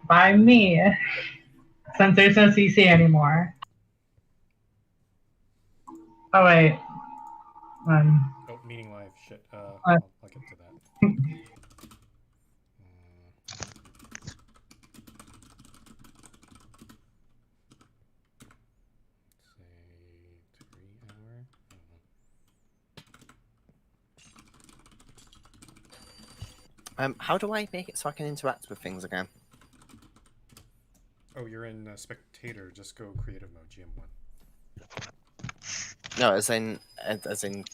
by me, since there's no CC anymore. Oh wait. Oh, meeting live. Shit. I'll get to that. Say 3 hour. How do I make it so I can interact with things again? Oh, you're in spectator. Just go creative mode, GM1. No, as in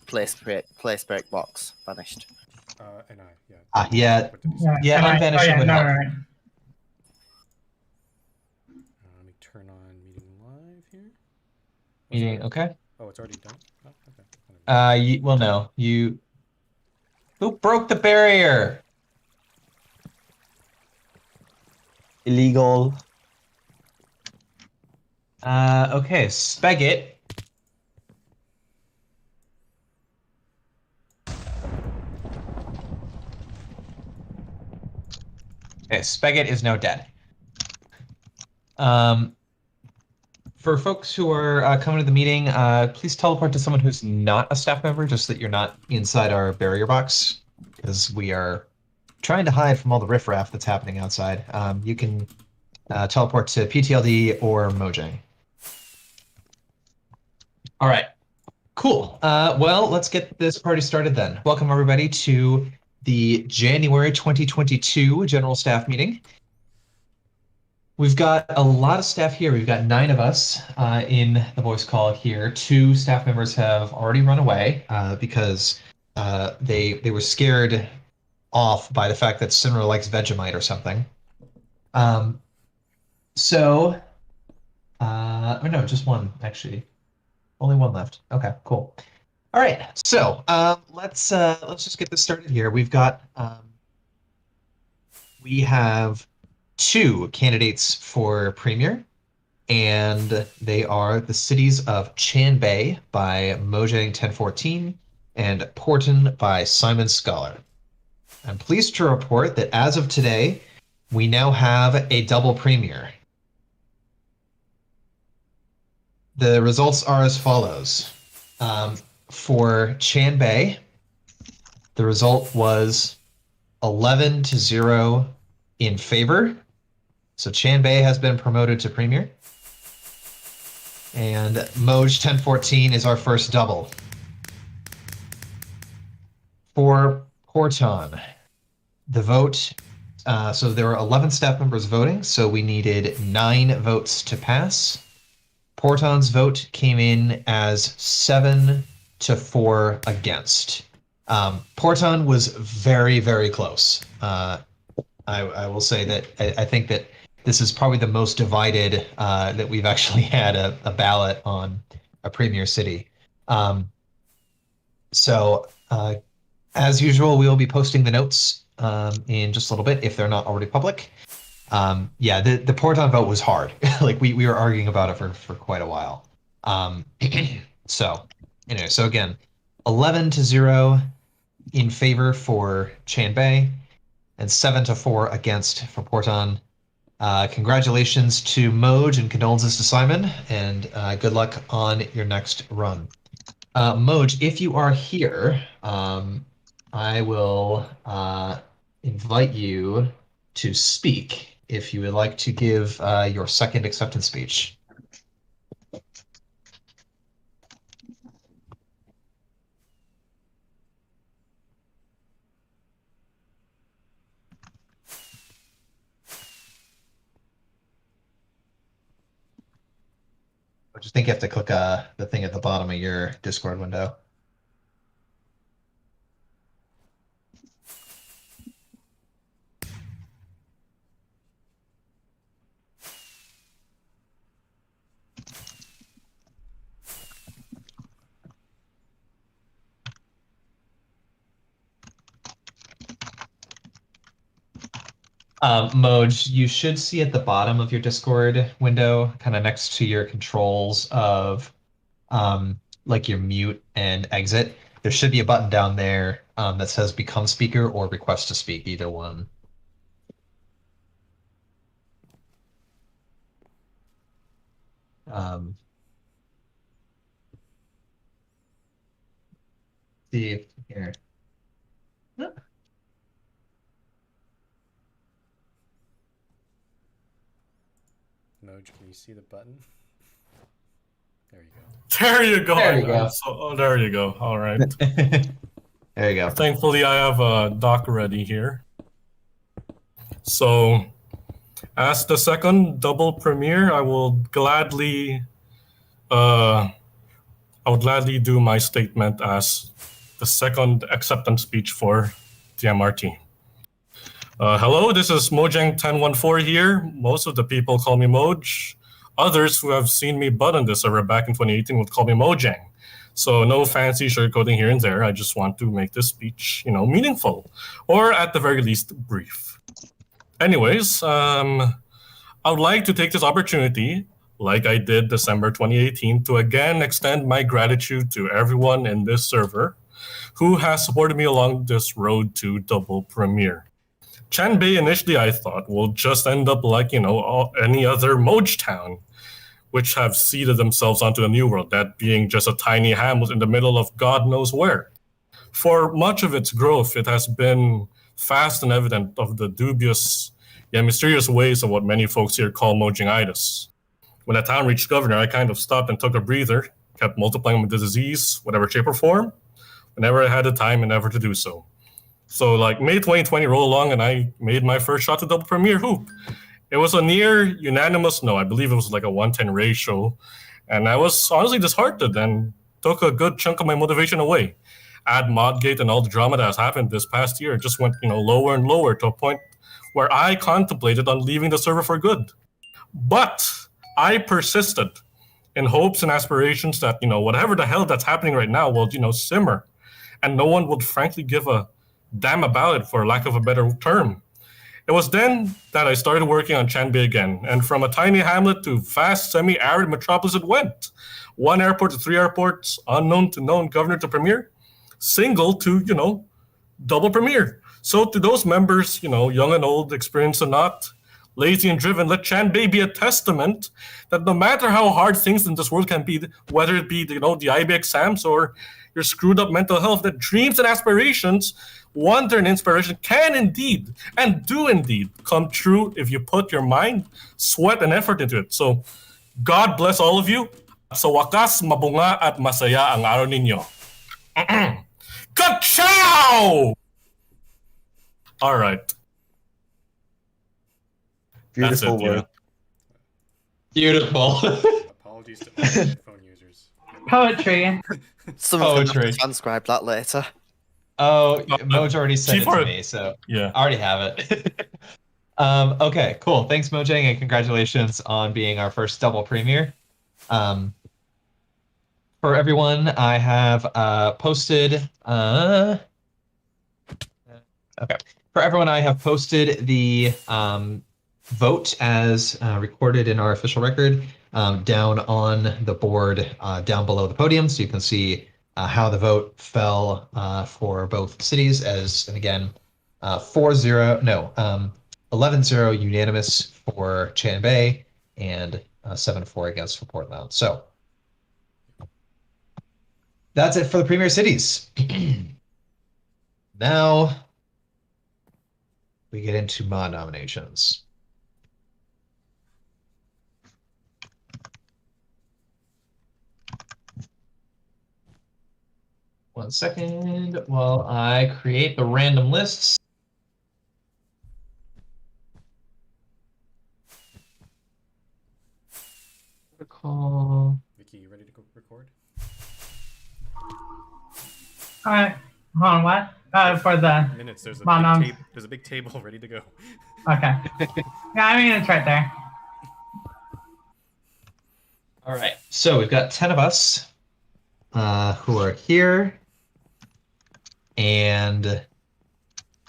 place break box vanished. And yeah. Yeah. What did he say? Yeah, unvanishing would help. Right. Let me turn on meeting live here. Meeting, okay. Oh, it's already done? Oh, okay. Well, no. Who broke the barrier? Illegal. Okay, Spegit. Okay, Spegit is now dead. For folks who are coming to the meeting, please teleport to someone who's not a staff member, just so that you're not inside our barrier box, because we are trying to hide from all the riffraff that's happening outside. You can teleport to PTLD or Mojang. All right, cool. Well, let's get this party started then. Welcome everybody to the January 2022 General Staff Meeting. We've got a lot of staff here. We've got 9 of us in the voice call here. 2 staff members have already run away because they were scared off by the fact that Sinra likes Vegemite or something. Oh no, just 1 actually. Only 1 left. Okay, cool. All right, so let's just get this started here. We have 2 candidates for Premier, and they are the cities of Chanbei by Mojang 1014 and Porton by Simon Scholar. I'm pleased to report that as of today, we now have a double Premier. The results are as follows. For Chanbei, the result was 11-0 in favor. So Chanbei has been promoted to Premier. And Moj 1014 is our first double. For Porton, the vote, so there were 11 staff members voting, so we needed 9 votes to pass. Porton's vote came in as 7-4 against. Porton was very, very close. I will say that I think that this is probably the most divided that we've actually had a ballot on a premier city. As usual, we will be posting the notes in just a little bit if they're not already public. Yeah, the Porton vote was hard. Like we were arguing about it for quite a while. So anyway, so again, 11-0 in favor for Chanbei and 7-4 against for Porton. Congratulations to Moj and condolences to Simon, and good luck on your next run. Moj, if you are here, I will invite you to speak if you would like to give your second acceptance speech. I just think you have to click the thing at the bottom of your Discord window. Moj, you should see at the bottom of your Discord window, kind of next to your controls of like your mute and exit, there should be a button down there that says become speaker or request to speak, either one. See if here. Moj, can you see the button? There you go. There you go. There you go. There you go. All right. There you go. Thankfully, I have a doc ready here. So, as the second double premiere, I would gladly do my statement as the second acceptance speech for the MRT. Hello, this is Mojang1014 here. Most of the people call me Moj. Others who have seen me butt on this server back in 2018 would call me Mojang. So no fancy sugarcoating here and there. I just want to make this speech, meaningful, or at the very least, brief. Anyways, I would like to take this opportunity, like I did December 2018, to again extend my gratitude to everyone in this server who has supported me along this road to double premiere. Chanbei initially, I thought, will just end up like, any other Moj town, which have seeded themselves onto a new world, that being just a tiny hamlet in the middle of God knows where. For much of its growth, it has been fast and evident of the dubious yet mysterious ways of what many folks here call Mojang-itis. When the town reached governor, I kind of stopped and took a breather, kept multiplying with the disease, whatever shape or form, whenever I had the time and effort to do so. So May 2020 rolled along and I made my first shot to double premiere hoop. It was a near unanimous no. I believe it was like a 1:10 ratio. And I was honestly disheartened and took a good chunk of my motivation away. Add Modgate and all the drama that has happened this past year, it just went lower and lower to a point where I contemplated on leaving the server for good. But I persisted in hopes and aspirations that, whatever the hell that's happening right now will, simmer. And no one would frankly give a damn about it, for lack of a better term. It was then that I started working on Chanbei again, and from a tiny hamlet to vast semi-arid metropolis it went. 1 airport to 3 airports, unknown to known, governor to premier, single to, double premier. So to those members, young and old, experienced or not, lazy and driven, let Chanbei be a testament that no matter how hard things in this world can be, whether it be the IB exams or your screwed up mental health, that dreams and aspirations, wonder and inspiration can indeed and do indeed come true if you put your mind, sweat, and effort into it. So God bless all of you. Sa wakas, mabunga at masaya ang araw ninyo. Ka-chow! All right. Beautiful work. Beautiful. Apologies to all phone users. Poetry. Someone's gonna Poetry. have to transcribe that later. Oh, Moj already sent it to T4 me, so Yeah. I already have it. Okay, cool. Thanks, Mojang, and congratulations on being our first double premiere. For everyone, I have posted. Okay. For everyone, I have posted the vote as recorded in our official record down on the board down below the podium, so you can see how the vote fell for both cities. And again, 11-0 unanimous for Chanbei and 7-4 against for Portland. So that's it for the premier cities. Now we get into mod nominations. One second while I create the random lists. Protocol. Vicky, you ready to go record? All right. Hold on, what? For the Minutes. There's Monoms. a big table ready to go. Okay. Yeah, I mean it's right there. All right. So we've got 10 of us who are here. And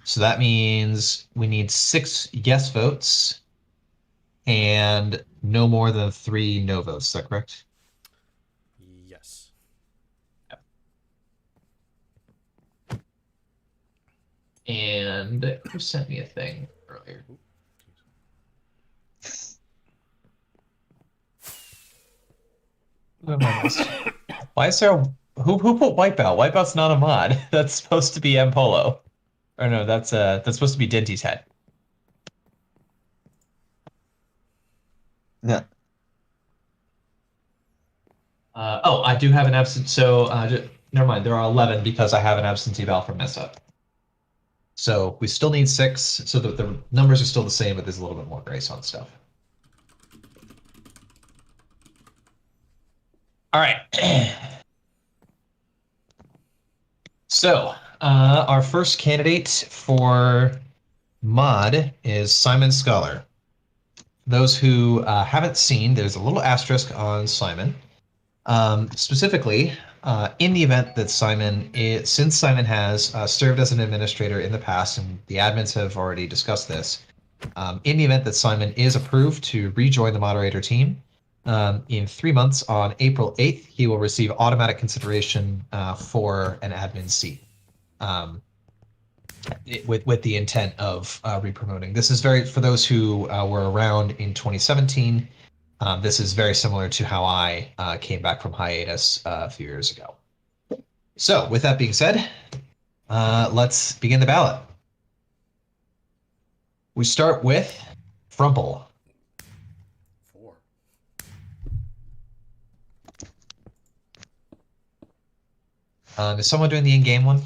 so that means we need 6 yes votes and no more than 3 no votes. Is that correct? Yes. And who sent me a thing earlier? Who am I missed? Why is there a... Who put Wipeout? Wipeout's not a mod. That's supposed to be M Polo. Or no, that's supposed to be Dinty's head. Yeah. Oh, I do have an absent. So never mind. There are 11 because I have an absentee ballot from Mesa. So we still need 6. So the numbers are still the same, but there's a little bit more grace on stuff. All right. So our first candidate for mod is Simon Scholar. Those who haven't seen, there's a little asterisk on Simon. Specifically, in the event that since Simon has served as an administrator in the past, and the admins have already discussed this, in the event that Simon is approved to rejoin the moderator team, in 3 months on April 8th, he will receive automatic consideration for an admin seat. With the intent of re-promoting. This is for those who were around in 2017, this is very similar to how I came back from hiatus a few years ago. So with that being said, let's begin the ballot. We start with Frumple. 4. Is someone doing the in-game one?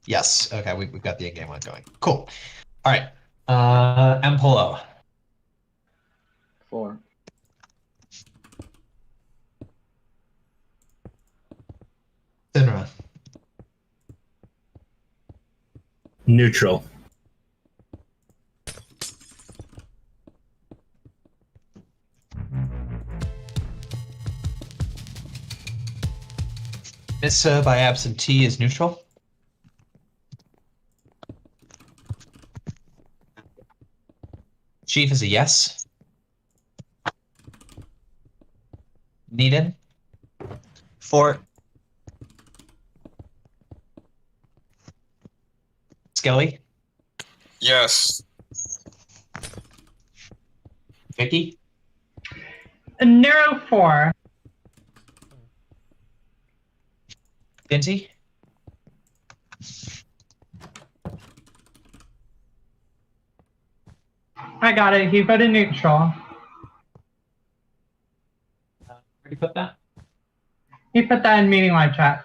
Yes. Okay, we've got the in-game one going. Cool. All right. M Polo. 4. Sinra. Neutral. Missa by absentee is neutral. Chief is a yes. Needin. 4. Skelly. Yes. Vicky. Narrow 4. Dinty. I got it. He voted neutral. Where do you put that? He put that in meeting live chat.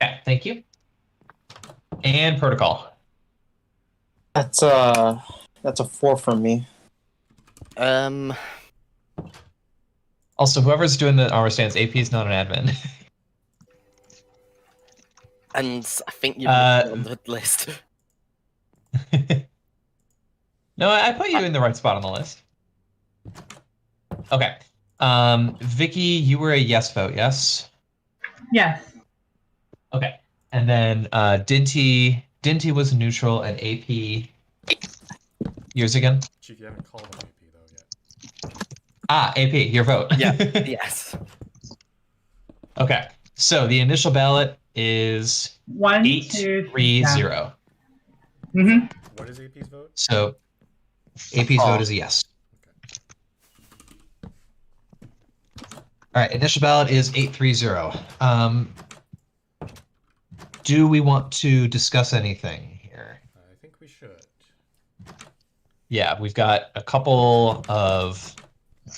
Yeah, thank you. And protocol. That's a 4 from me. Also, whoever's doing the armor stance, AP is not an admin. And I think you're on the list. No, I put you in the right spot on the list. Okay. Vicky, you were a yes vote, yes? Yes. Okay. And then Dinty was neutral, and AP. Yours again? Chief, you haven't called him AP though yet. Ah, AP, your vote. Yeah. Yes. Okay. So the initial ballot is 1, 2, 830. Mm-hmm. What is AP's vote? So AP's vote is a yes. All right, initial ballot is 830. Do we want to discuss anything here? I think we should. Yeah, we've got a couple of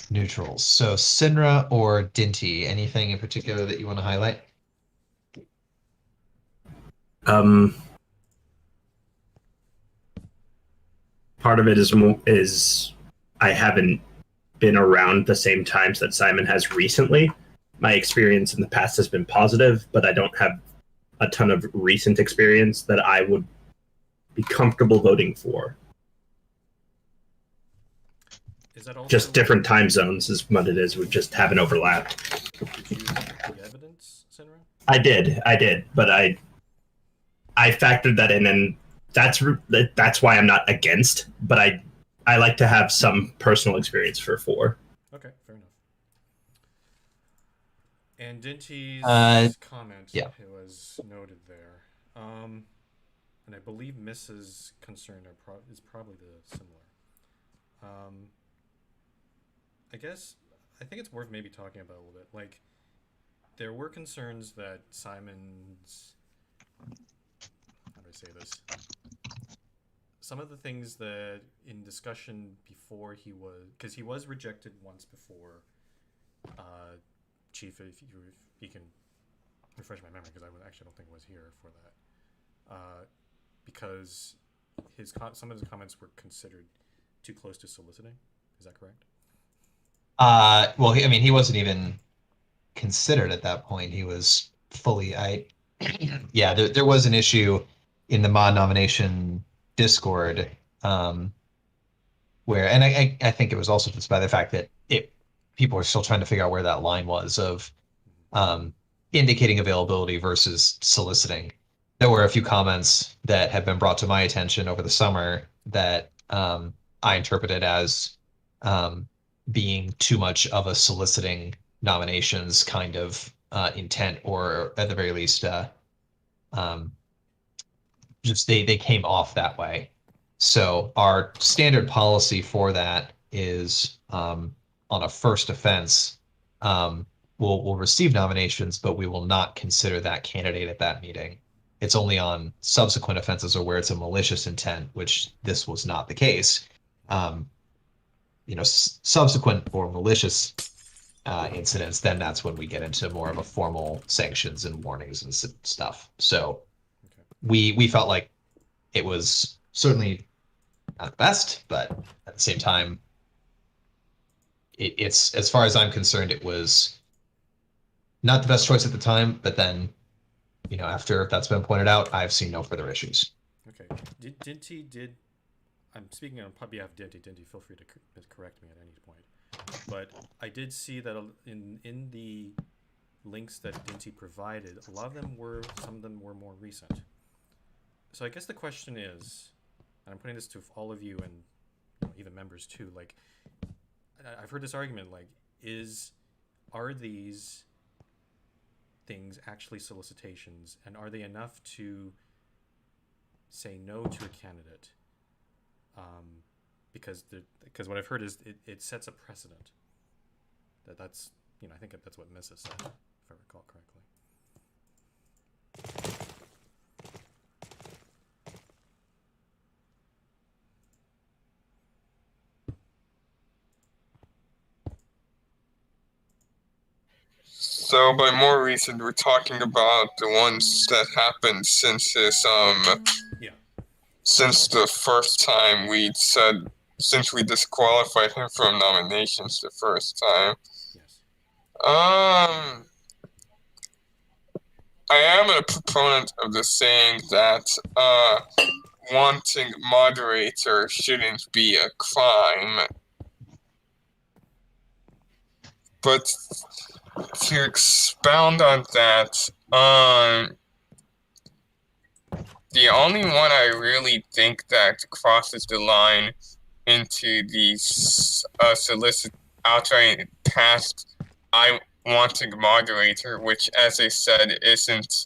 neutrals. So Sinra or Dinty, anything in particular that you want to highlight? Part of it is I haven't been around the same times that Simon has recently. My experience in the past has been positive, but I don't have a ton of recent experience that I would be comfortable voting for. Is that also Just different time zones is what it is. We just haven't overlapped. Did you the evidence, Sinra? I did, but I factored that in, and that's why I'm not against. But I like to have some personal experience for 4. Okay, fair enough. And Dinty's comment, yeah. it was noted there. And I believe Mrs. concern is probably the similar. I guess I think it's worth maybe talking about a little bit. Like, there were concerns that Simon's, how do I say this? Some of the things that in discussion before because he was rejected once before. Chief, if you can refresh my memory, because I actually don't think I was here for that. Because some of his comments were considered too close to soliciting. Is that correct? Well, he wasn't even considered at that point. He was fully. Yeah, there was an issue in the mod nomination Discord, where, and I think it was also just by the fact that people are still trying to figure out where that line was of indicating availability versus soliciting. There were a few comments that have been brought to my attention over the summer that I interpreted as being too much of a soliciting nominations kind of intent, or at the very least, just they came off that way. So our standard policy for that is on a first offense, we'll receive nominations, but we will not consider that candidate at that meeting. It's only on subsequent offenses or where it's a malicious intent, which this was not the case. Subsequent or malicious incidents, then that's when we get into more of a formal sanctions and warnings and stuff. So we felt like it was certainly not the best, but at the same time, it's, as far as I'm concerned, it was not the best choice at the time. But then, after that's been pointed out, I've seen no further issues. Okay. I'm speaking on behalf of Dinty. Dinty, feel free to correct me at any point. But I did see that in the links that Dinty provided, some of them were more recent. So I guess the question is, and I'm putting this to all of you and even members too, like, I've heard this argument, like, are these things actually solicitations, and are they enough to say no to a candidate? Because what I've heard is it sets a precedent. That's I think that's what Mrs. said, if I recall correctly. So by more recent, we're talking about the ones that happened since since the first time since we disqualified him from nominations the first time. Yes. I am a proponent of the saying that wanting moderator shouldn't be a crime. But to expound on that, the only one I really think that crosses the line into the outright past I wanting moderator, which, as I said, isn't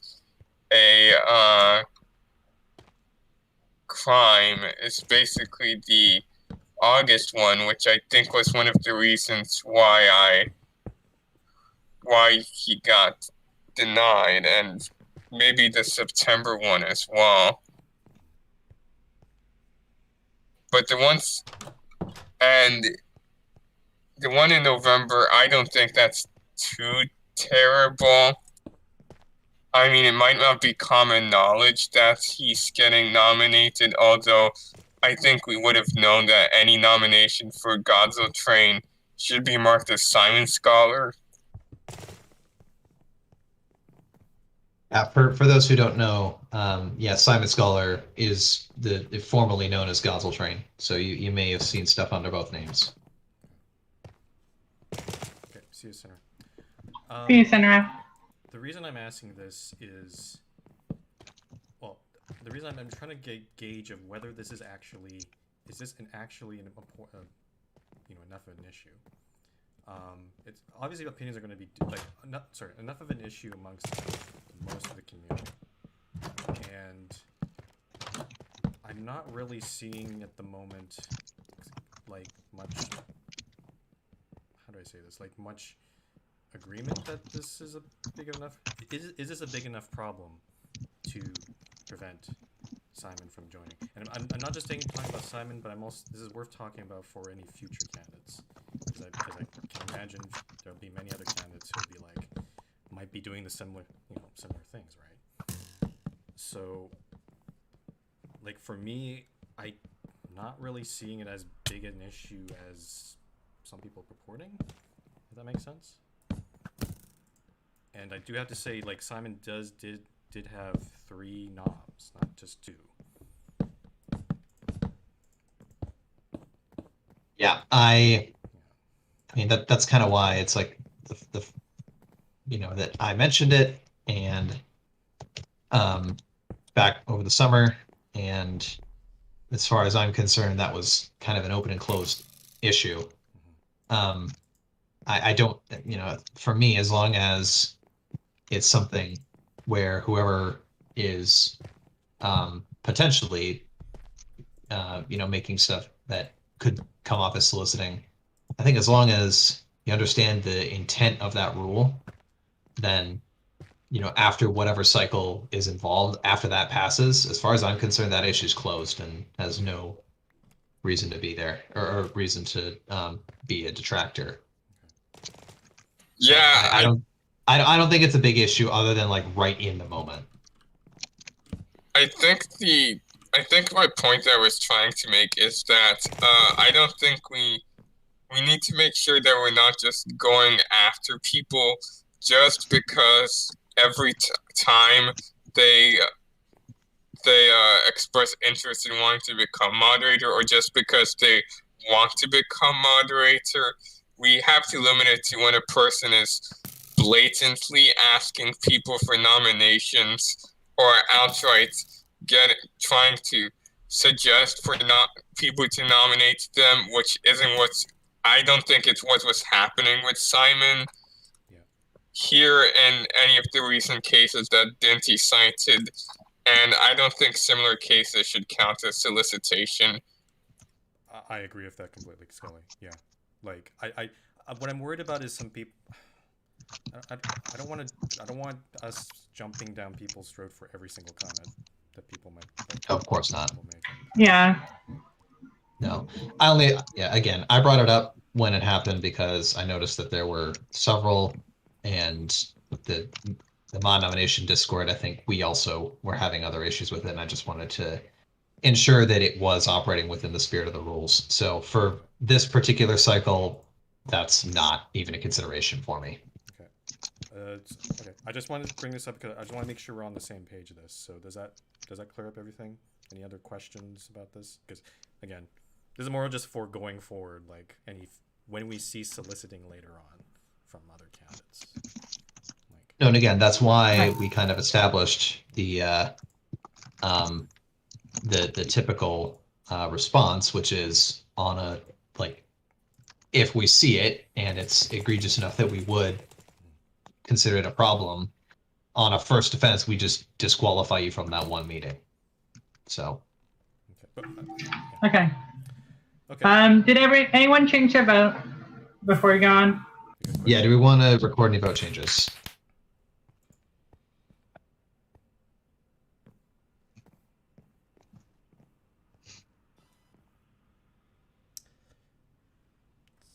a crime, is basically the August one, which I think was one of the reasons why he got denied, and maybe the September one as well. But the one in November, I don't think that's too terrible. I mean, it might not be common knowledge that he's getting nominated, although I think we would have known that any nomination for Godzilla Train should be marked as Simon Scholar. For those who don't know, Simon Scholar is formerly known as Godzilla Train, so you may have seen stuff under both names. Okay, see you, Senator. See you, Senator. The reason I'm asking this is, the reason I'm trying to gauge of whether this is actually an important, enough of an issue. It's obviously opinions are going to be enough of an issue amongst most of the community, and I'm not really seeing at the moment. like much. How do I say this? Like much agreement that this is a big enough. Is this a big enough problem to prevent Simon from joining? And I'm not just talking about Simon, but I'm also, this is worth talking about for any future candidates, because I can imagine there'll be many other candidates who'll be like, might be doing the similar things, right? So, like for me, I'm not really seeing it as big an issue as some people purporting. If that makes sense. And I do have to say, like Simon did have 3 knobs, not just 2. Yeah, I mean that's kind of why it's like the that I mentioned it, and back over the summer, and as far as I'm concerned, that was kind of an open and closed issue. I don't, for me, as long as it's something where whoever is potentially making stuff that could come off as soliciting, I think as long as you understand the intent of that rule, then after whatever cycle is involved, after that passes, as far as I'm concerned, that issue is closed and has no reason to be there, or reason to be a detractor. So Yeah, I don't think it's a big issue other than like right in the moment. I think my point I was trying to make is that I don't think we need to make sure that we're not just going after people just because every time they express interest in wanting to become moderator, or just because they want to become moderator. We have to limit it to when a person is blatantly asking people for nominations, or outright trying to suggest for people to nominate them, which isn't what's. I don't think it's what was happening with Simon here and any of the recent cases that Dinty cited. And I don't think similar cases should count as solicitation. I agree with that completely, Scully. Yeah, like I what I'm worried about is some people. I don't want us jumping down people's throat for every single comment that people might. Of course not. Yeah. No, again, I brought it up when it happened because I noticed that there were several, and the mod nomination Discord, I think we also were having other issues with it, and I just wanted to ensure that it was operating within the spirit of the rules. So for this particular cycle, that's not even a consideration for me. Okay. I just wanted to bring this up because I just want to make sure we're on the same page of this. So does that clear up everything? Any other questions about this? Because again, this is more just for going forward, like when we see soliciting later on from other candidates. No, and again, that's why we kind of established the typical response, which is on a if we see it and it's egregious enough that we would consider it a problem, on a first offense, we just disqualify you from that one meeting. So. Okay. Did anyone change their vote before you go on? Yeah, do we want to record any vote changes?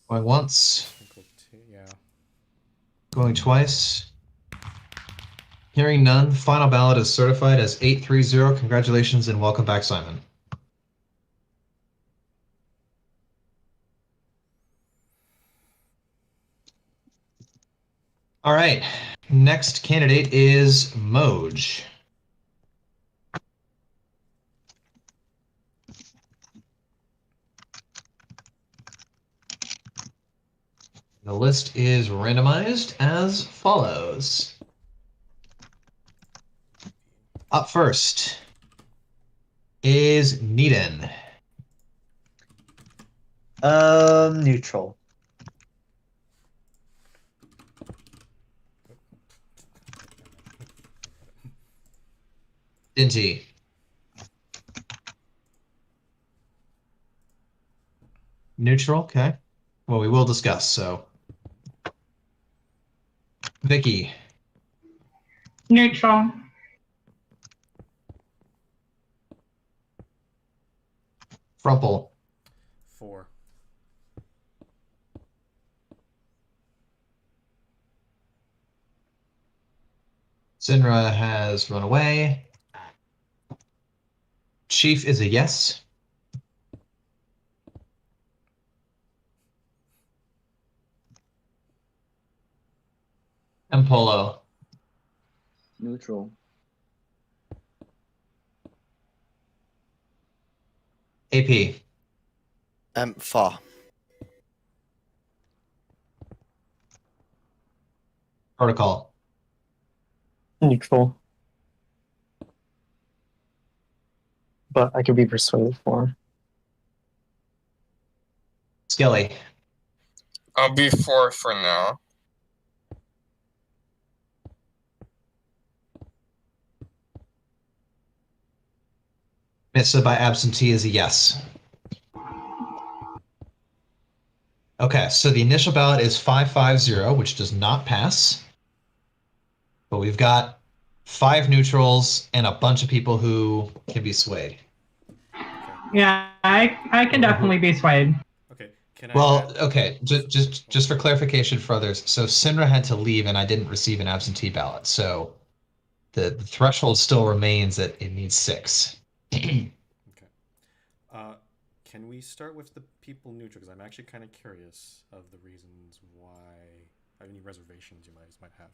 Going once. Yeah. Going twice. Hearing none, final ballot is certified as 830. Congratulations and welcome back, Simon. All right, next candidate is Moj. The list is randomized as follows. Up first is Needon. Neutral. Dinty. Neutral, okay. Well, we will discuss, so. Vicky, Neutral. Frumple, 4. Sinra has run away. Chief is a yes. And Polo. Neutral. AP. 4. Protocol. Neutral. But I could be persuaded for. Skelly. I'll be 4 for now. Missa by absentee is a yes. Okay, so the initial ballot is 550, which does not pass. But we've got 5 neutrals and a bunch of people who can be swayed. Yeah, I can definitely be swayed. Okay. Can I? Well, okay, just for clarification for others. So Sinra had to leave, and I didn't receive an absentee ballot. So the threshold still remains that it needs 6. Okay. Can we start with the people neutral? Because I'm actually kind of curious of the reasons why. Any reservations you might have.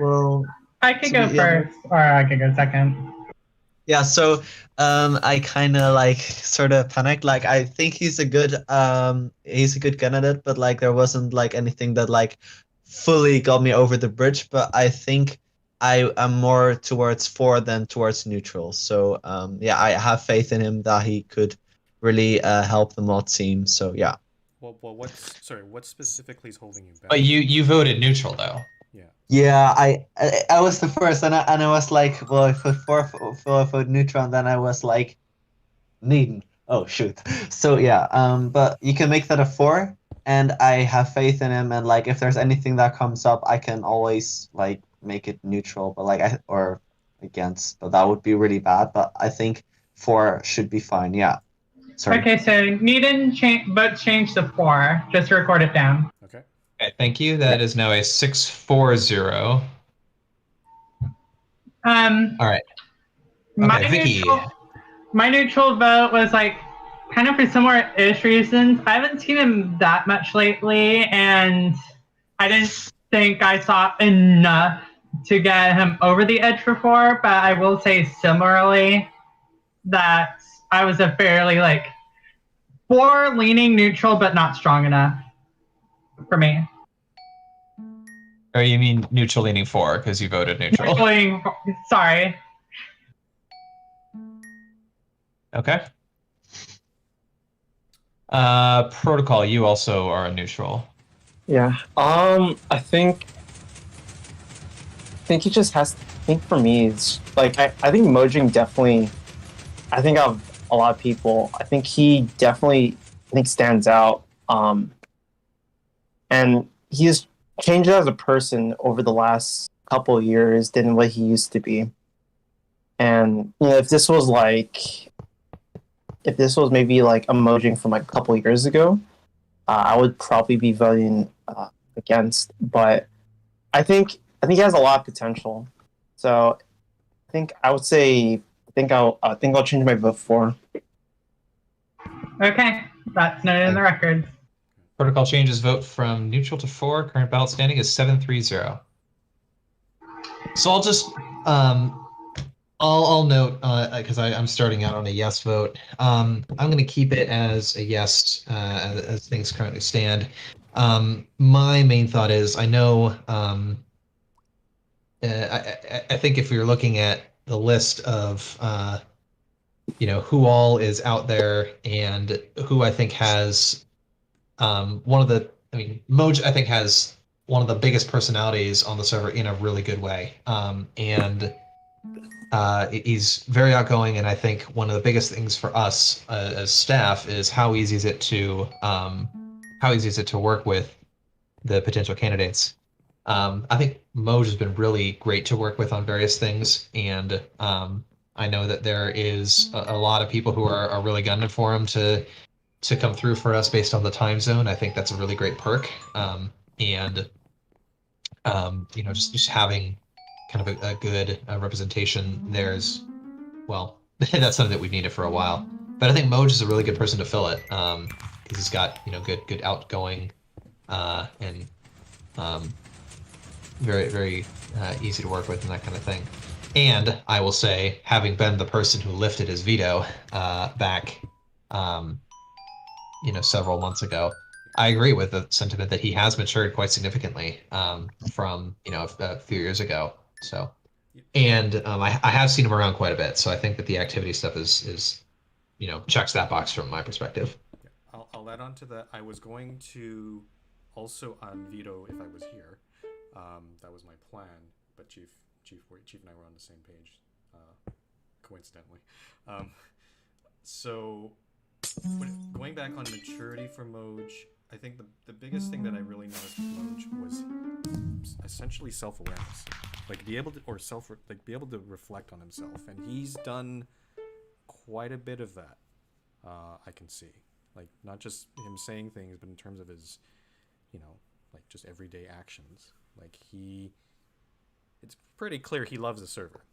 Well, I could So go we- yeah. first, or I could go second. yeah, so I kind of like sort of panicked. Like I think he's a good candidate, but like there wasn't like anything that like fully got me over the bridge. But I think I am more towards 4 than towards neutral. So yeah, I have faith in him that he could really help the mod team. So yeah. Well, what specifically is holding you back? But you voted neutral, though. Yeah. Yeah, I was the first, and I was like, well, if for neutral, and then I was like, needing. Oh shoot. So yeah, but you can make that a 4, and I have faith in him, and like if there's anything that comes up, I can always like make it neutral, but like or against, but that would be really bad. But I think 4 should be fine. Yeah. Sorry. Okay, so Needham change to 4. Just record it down. Okay. Okay, thank you. That is now a 640. All right. My Okay, Vicky. my neutral vote was like kind of for similar-ish reasons. I haven't seen him that much lately, and I didn't think I saw enough to get him over the edge for 4. But I will say similarly that I was a fairly like 4 leaning neutral, but not strong enough for me. Or you mean neutral leaning 4 because you voted neutral? Sorry. Okay. Protocol, you also are a neutral. Yeah. I think he just has. I think for me, it's like I think Mojang definitely. I think of a lot of people. I think he definitely stands out. And he has changed as a person over the last couple of years than what he used to be. And you know, if this was maybe like a Mojang from like a couple of years ago, I would probably be voting against. But I think he has a lot of potential. So I think I would say I'll change my vote for. Okay, that's noted in the records. Protocol changes vote from neutral to 4. Current ballot standing is 730. So I'll just I'll note because I'm starting out on a yes vote. I'm going to keep it as a yes as things currently stand. My main thought is I know I think if we were looking at the list of who all is out there and who I think has Moj I think has one of the biggest personalities on the server in a really good way. And he's very outgoing, and I think one of the biggest things for us as staff is how easy is it to work with the potential candidates. I think Moj has been really great to work with on various things, and I know that there is a lot of people who are really gunning for him to come through for us based on the time zone. I think that's a really great perk, and just having kind of a good representation there is, well, that's something that we've needed for a while. But I think Moj is a really good person to fill it, because he's got good outgoing, and very very easy to work with and that kind of thing. And I will say, having been the person who lifted his veto back, several months ago, I agree with the sentiment that he has matured quite significantly from a few years ago. So, and I have seen him around quite a bit. So I think that the activity stuff is checks that box from my perspective. Yeah. I'll add on to that. I was going to also veto if I was here. That was my plan, but Chief and I were on the same page, coincidentally. So going back on maturity for Moj, I think the biggest thing that I really noticed with Moj was essentially self-awareness, be able to reflect on himself, and he's done quite a bit of that. I can see, not just him saying things, but in terms of his, just everyday actions. It's pretty clear he loves the server.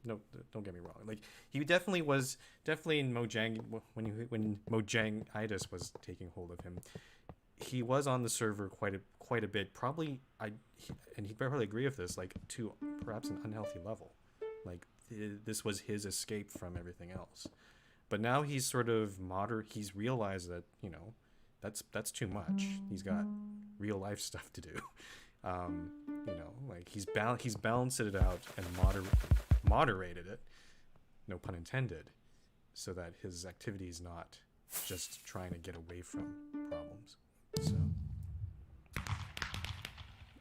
No, don't get me wrong. He definitely in Mojang, when Mojangitis was taking hold of him, he was on the server quite a bit. Probably and he'd probably agree with this, to perhaps an unhealthy level. This was his escape from everything else. But now he's sort of he's realized that that's too much. He's got real life stuff to do. He's balanced it out and moderated it, no pun intended, so that his activity is not just trying to get away from problems. So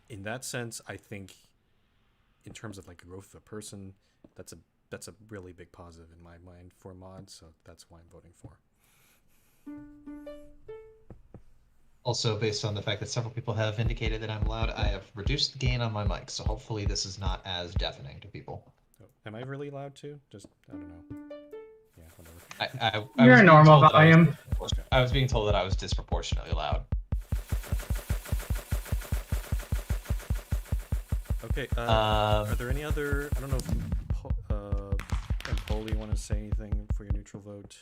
in that sense, I think in terms of growth of a person, that's a really big positive in my mind for mods, so that's why I'm voting for. Also, based on the fact that several people have indicated that I'm loud, I have reduced the gain on my mic, so hopefully this is not as deafening to people. Oh, am I really loud too? Just, I don't know. Yeah, whatever. You're a normal volume. I was being told that I was disproportionately loud. Okay, are there any other, I don't know if Poli, you want to say anything for your neutral vote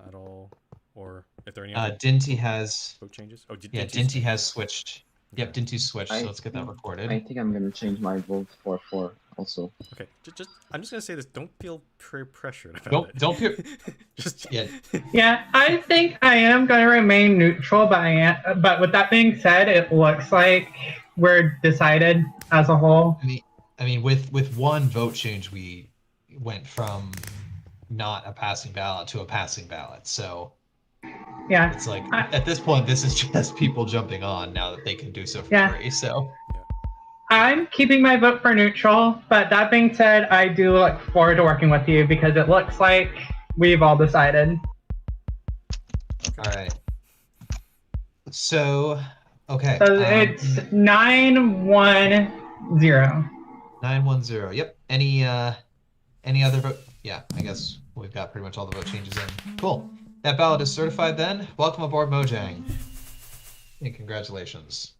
at all? Or if there are any other Dinty has vote changes? Oh, Dinty has switched. Okay. Yep, Dinty switched, so let's get that recorded. I think I'm gonna change my vote for 4 also. Okay, I'm just gonna say this. Don't feel pressured about it. Don't feel. Just yeah. Yeah, I think I am going to remain neutral, but with that being said, it looks like we're decided as a whole. I mean, with one vote change, we went from not a passing ballot to a passing ballot. So yeah, it's at this point, this is just people jumping on now that they can do so for free. So I'm keeping my vote for neutral, but that being said, I do look forward to working with you because it looks like we've all decided. All right. So, okay. So it's 9-1-0. 9-1-0. Yep. Any other vote? Yeah, I guess we've got pretty much all the vote changes in. Cool. That ballot is certified then. Welcome aboard, Mojang. And congratulations.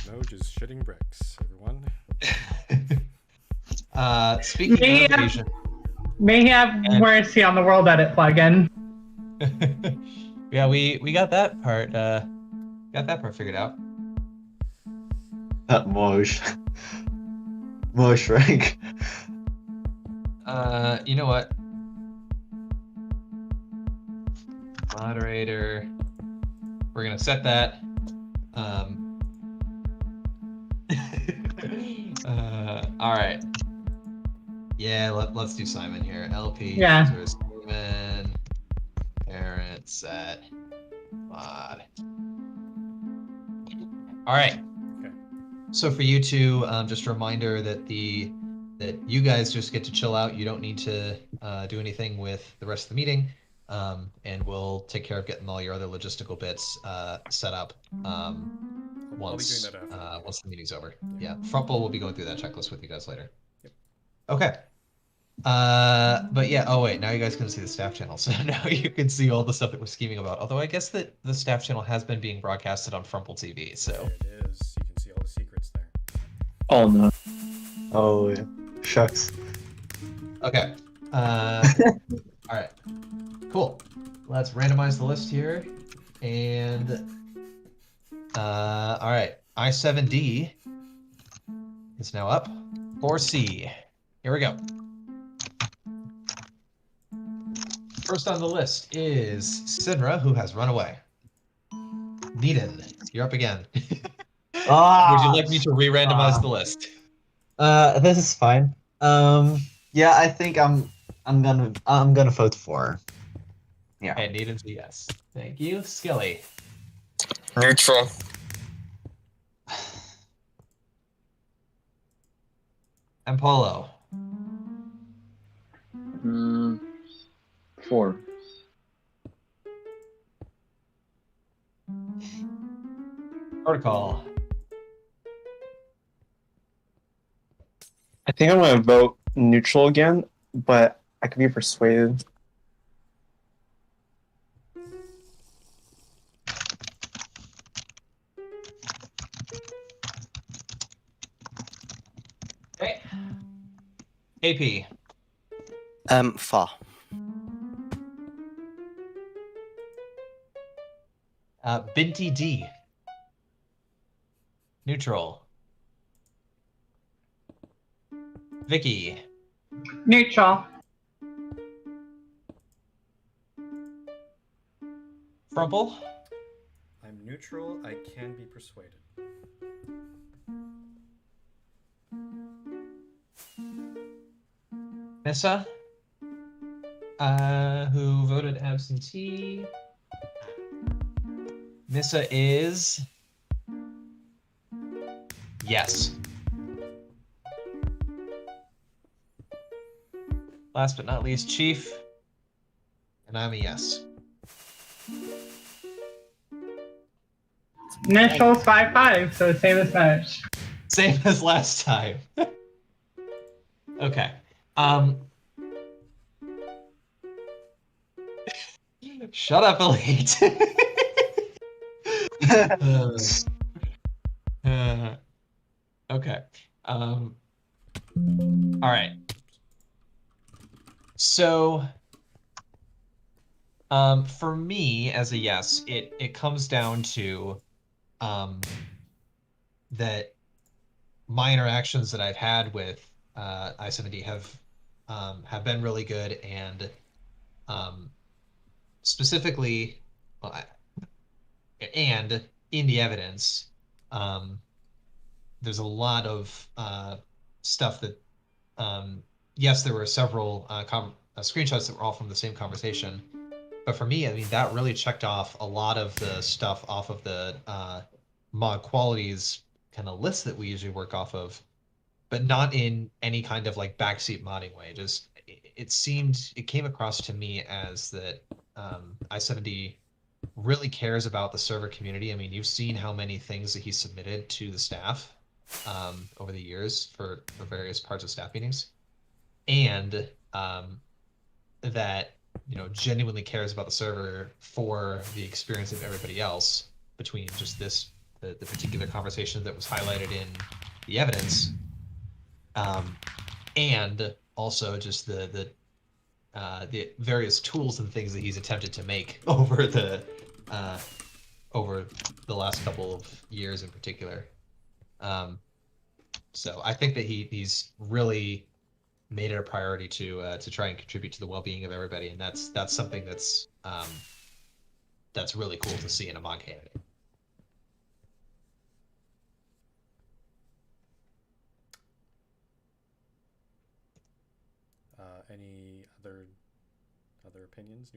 Moj is shitting bricks, everyone. Speaking of Asian... May have mercy on the World Edit plugin. Yeah, we got that part. Figured out. Moj rank. You know what? Moderator. We're gonna set that. All right. Yeah, let's do Simon here. LP. Yeah. Simon. Parent set. Mod. All right. Okay. So for you two, just a reminder that that you guys just get to chill out. You don't need to do anything with the rest of the meeting, and we'll take care of getting all your other logistical bits set up once I'll be doing that after. once the meeting's over. Yeah, Frumple will be going through that checklist with you guys later. Yep. Okay. But yeah, oh wait, now you guys can see the staff channel, so now you can see all the stuff that we're scheming about. Although I guess that the staff channel has been being broadcasted on Frumple TV, so. There it is. You can see all the secrets there. Oh no. Oh, yeah. Shucks. Okay. All right. Cool. Let's randomize the list here. And all right. I7D is now up. 4C. Here we go. First on the list is Sinra, who has run away. Needon, you're up again. Would you like me to re-randomize the list? This is fine. Yeah, I think I'm gonna vote for. Yeah. And Needon's a yes. Thank you, Skilly. Neutral. And Polo. 4. Protocol. I think I'm going to vote neutral again, but I could be persuaded. Okay. AP. Fa. Binti D. Neutral. Vicky. Neutral. Frumple. I'm neutral. I can be persuaded. Nissa. Who voted absentee. Nissa is... yes. Last but not least, Chief. And I'm a yes. Initials 5-5, so same as Mesh. Same as last time. Okay. Shut up, Elite. Okay. All right. So, for me as a yes, it comes down to that my interactions that I've had with I-70 have been really good, and specifically, well, and in the evidence, there's a lot of stuff that, yes, there were several screenshots that were all from the same conversation, but for me, I mean, that really checked off a lot of the stuff off of the mod qualities kind of list that we usually work off of, but not in any kind of like backseat modding way. Just it came across to me as that I-70 really cares about the server community. I mean, you've seen how many things that he submitted to the staff over the years for various parts of staff meetings, and that, you know, genuinely cares about the server for the experience of everybody else, between just the particular conversation that was highlighted in the evidence, and also just the various tools and things that he's attempted to make over the last couple of years in particular. So I think that he's really made it a priority to try and contribute to the well-being of everybody, and that's something that's really cool to see in a mod candidate. Any other opinions?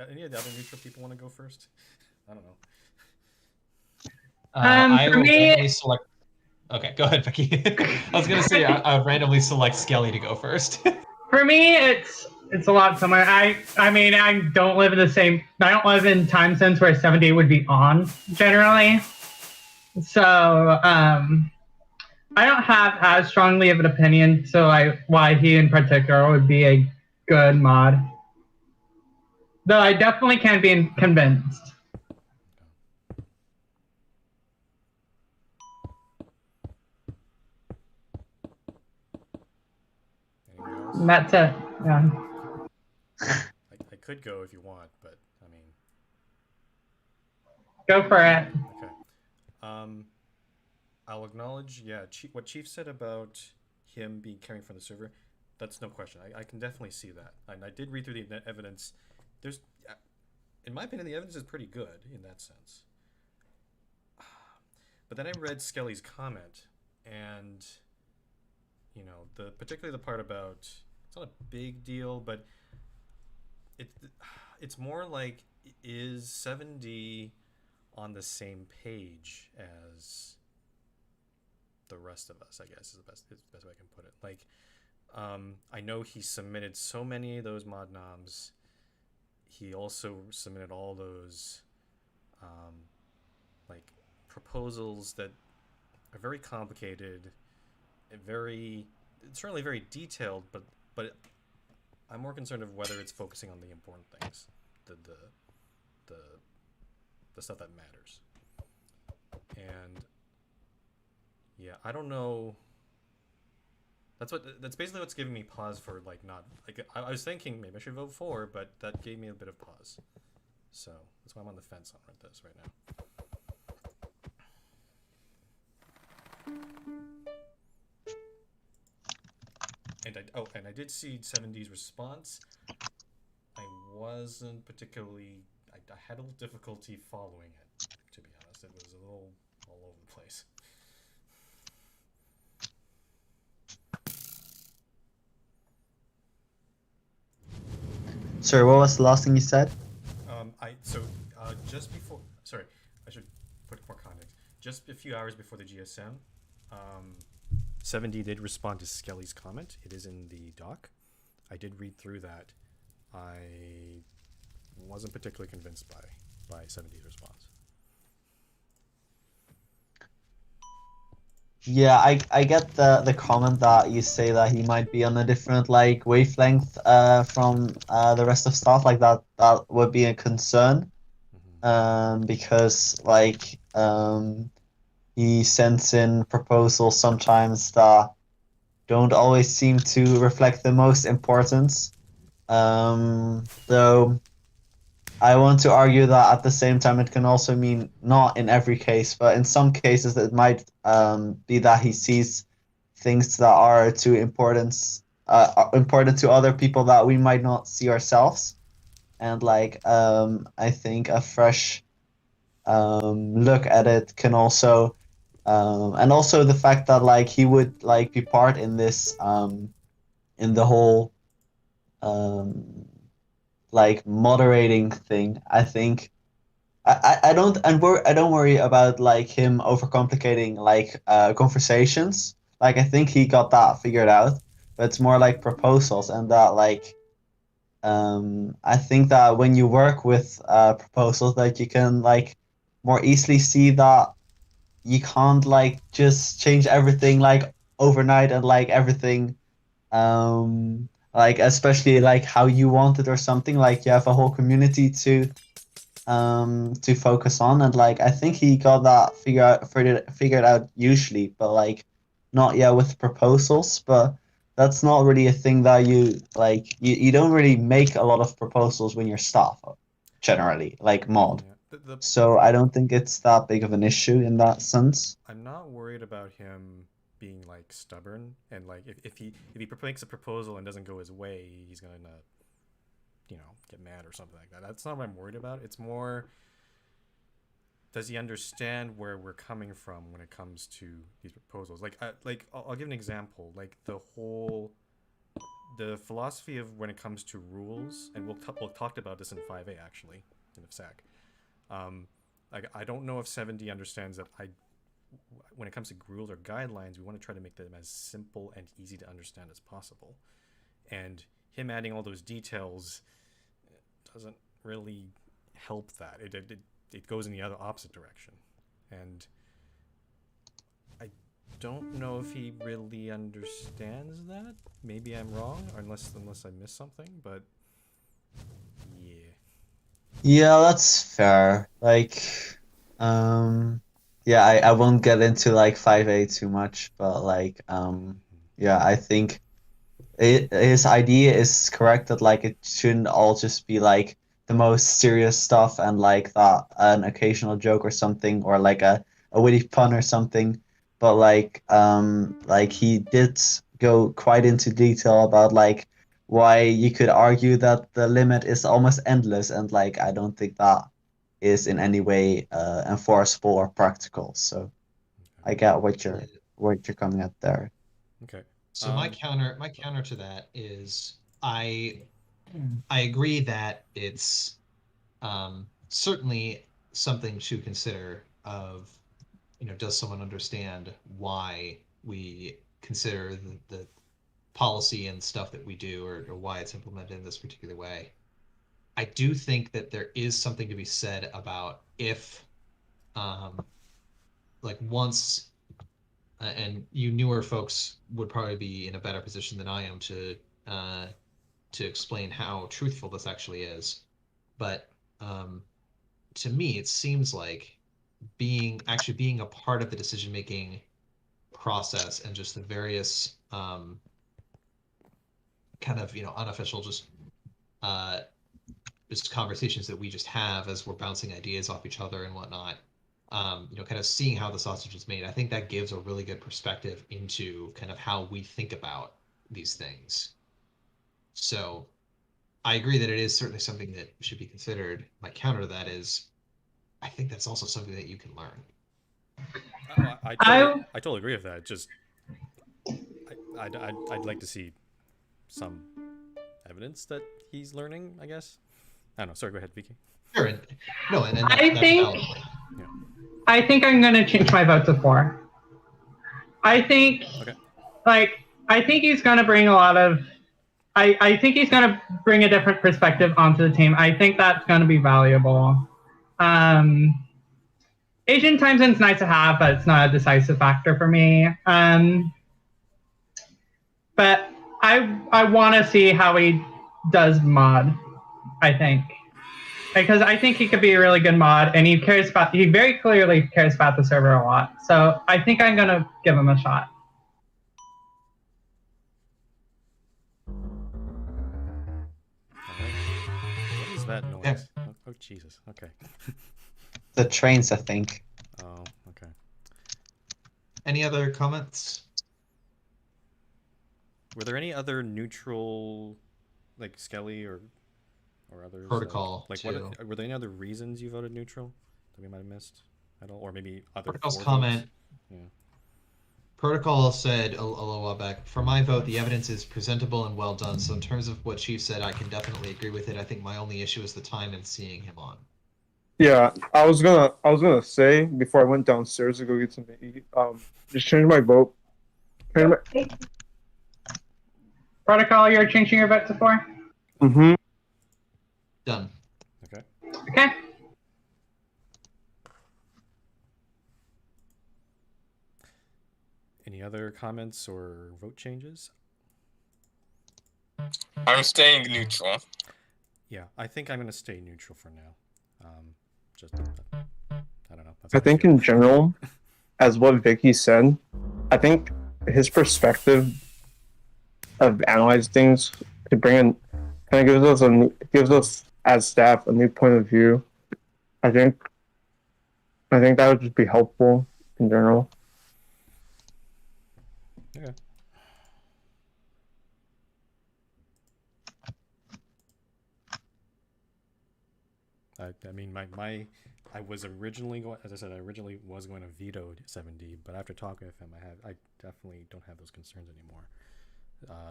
Any of the other neutral people want to go first? I don't know. For me, Okay, go ahead, Becky. I was gonna say I would randomly select Skelly to go first. For me, it's a lot similar. I mean, I don't live in time zones where 70 would be on generally. So I don't have as strongly of an opinion. So why he in particular would be a good mod. Though I definitely can be convinced. Anyone else? That's it. Yeah. I could go if you want, but I mean, Go for it. okay. I'll acknowledge, yeah, what Chief said about him being carrying from the server. That's no question. I can definitely see that, and I did read through the evidence. There's, in my opinion, the evidence is pretty good in that sense. But then I read Skelly's comment, and you know, particularly the part about it's not a big deal, but it's more like, is 7D on the same page as the rest of us, I guess is the best way I can put it. Like, I know he submitted so many of those mod noms. He also submitted all those like proposals that are very complicated and certainly very detailed, but I'm more concerned of whether it's focusing on the important things, the stuff that matters. And yeah, I don't know. That's basically what's giving me pause for like not like I was thinking maybe I should vote for, but that gave me a bit of pause. So that's why I'm on the fence on this right now. And I did see 7D's response. I wasn't particularly. I had a little difficulty following it, to be honest. It was a little all over the place. Sorry, what was the last thing you said? Just before. Sorry, I should put more context. Just a few hours before the GSM, 7D did respond to Skelly's comment. It is in the doc. I did read through that. I wasn't particularly convinced by 7D's response. Yeah, I get the comment that you say that he might be on a different like wavelength from the rest of staff, like that would be a concern. Because like he sends in proposals sometimes that don't always seem to reflect the most importance. Though I want to argue that at the same time it can also mean not in every case, but in some cases it might be that he sees things that are too important to other people that we might not see ourselves. And like I think a fresh look at it can also and also the fact that like he would like be part in this in the whole like moderating thing. I think I don't worry about like him overcomplicating like conversations. Like I think he got that figured out, but it's more like proposals and that like I think that when you work with proposals that you can like more easily see that you can't like just change everything like overnight and like everything like especially like how you want it or something, like you have a whole community to focus on, and like I think he got that figured out usually, but like not yet with proposals. But that's not really a thing that you like you don't really make a lot of proposals when you're staff generally like mod. Yeah. So I don't think it's that big of an issue in that sense. I'm not worried about him being like stubborn and like if he makes a proposal and doesn't go his way, he's gonna get mad or something like that. That's not what I'm worried about. It's more, does he understand where we're coming from when it comes to these proposals? Like I'll give an example. Like the philosophy of when it comes to rules, and we'll talk about this in 5A actually in a sec. Like I don't know if 7D understands that when it comes to rules or guidelines, we want to try to make them as simple and easy to understand as possible. And him adding all those details doesn't really help that. It goes in the other opposite direction. And I don't know if he really understands that. Maybe I'm wrong, or unless I missed something, but yeah. Yeah, that's fair. Like, yeah, I won't get into like 5A too much, but like, yeah, I think his idea is correct that like it shouldn't all just be like the most serious stuff and like that an occasional joke or something or like a witty pun or something, but like he did go quite into detail about like why you could argue that the limit is almost endless, and like I don't think that is in any way enforceable or practical. So I get what you're coming at there. Okay. So my counter to that is I agree that it's certainly something to consider of, does someone understand why we consider the policy and stuff that we do, or why it's implemented in this particular way. I do think that there is something to be said about if like once and you newer folks would probably be in a better position than I am to explain how truthful this actually is. But to me, it seems like being a part of the decision-making process and just the various kind of unofficial just conversations that we just have as we're bouncing ideas off each other and whatnot. Kind of seeing how the sausage is made. I think that gives a really good perspective into kind of how we think about these things. So I agree that it is certainly something that should be considered. My counter to that is, I think that's also something that you can learn. I totally agree with that. Just I'd like to see some evidence that he's learning, I guess. I don't know. Sorry, go ahead, Vicky. Sure. And I think I'm going to change my vote to 4. I think, okay. I think he's going to bring a lot of, I think he's going to bring a different perspective onto the team. I think that's going to be valuable. Asian time zone's nice to have, but it's not a decisive factor for me. But I want to see how he does mod, I think. Because I think he could be a really good mod, and he very clearly cares about the server a lot. So I think I'm gonna give him a shot. What is that noise? Yeah. Oh, Jesus. Okay. The trains, I think. Oh, okay. Any other comments? Were there any other neutral, like Skelly or others? Protocol. Like what? Were there any other reasons you voted neutral that we might have missed at all, or maybe other? Protocol's comment. Yeah. Protocol said a little while back, for my vote, the evidence is presentable and well done. So in terms of what Chief said, I can definitely agree with it. I think my only issue is the time and seeing him on. Yeah, I was gonna say before I went downstairs to go get something to eat, just change my vote. Protocol, you're changing your vote to 4? Mm-hmm. Done. Okay. Okay. Any other comments or vote changes? I'm staying neutral. Yeah, I think I'm gonna stay neutral for now. Just I don't know. I think in general, as what Vicky said, I think his perspective of analyzing things to bring in kind of gives us as staff a new point of view. I think that would just be helpful in general. Okay. I mean, I was originally going, as I said, I originally was going to veto 7D, but after talking with him, I definitely don't have those concerns anymore.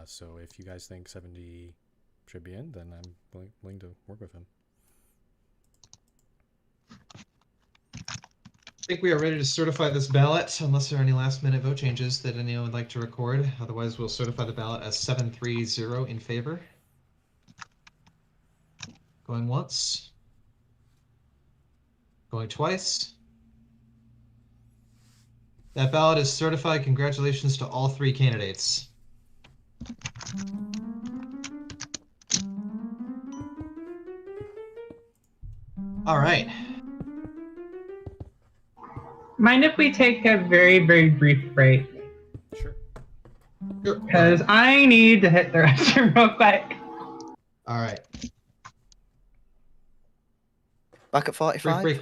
So if you guys think 7D should be in, then I'm willing to work with him. I think we are ready to certify this ballot, unless there are any last-minute vote changes that anyone would like to record. Otherwise, we'll certify the ballot as 730 in favor. Going once. Going twice. That ballot is certified. Congratulations to all 3 candidates. All right. Mind if we take a very, very brief break? Sure. Because I need to hit the restroom real quick. All right. Back at 45? Break.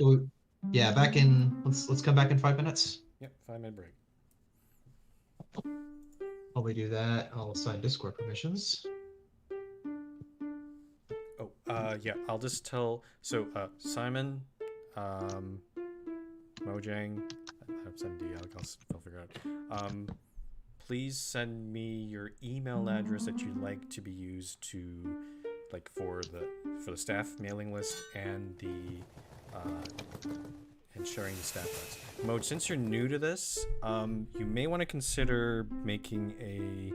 Yeah, back in. Let's come back in 5 minutes. Yep, 5-minute break. While we do that, I'll assign Discord permissions. Oh, yeah, I'll just tell. So, Simon, Mojang, I've sent I'll figure it out. Please send me your email address that you'd like to be used to, like, for the staff mailing list and the and sharing the staff list. Moj, since you're new to this, you may want to consider making a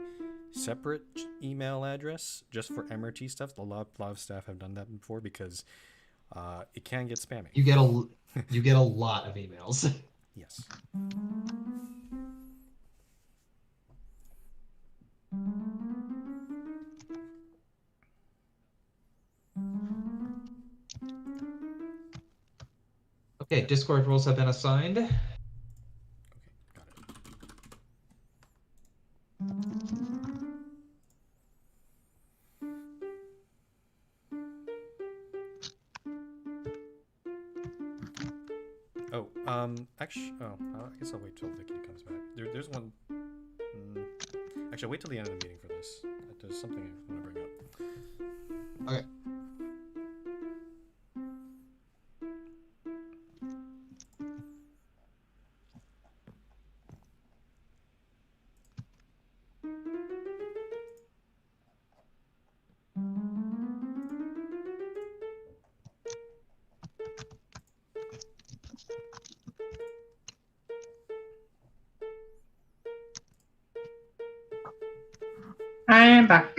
separate email address just for MRT stuff. A lot of staff have done that before because it can get spammy. You get a lot of emails. Yes. Okay, Discord roles have been assigned. Okay, got it. Oh, actually, I guess I'll wait till Vicky comes back. There's one. Actually, I'll wait till the end of the meeting for this. There's something I want to bring up. Okay. I am back.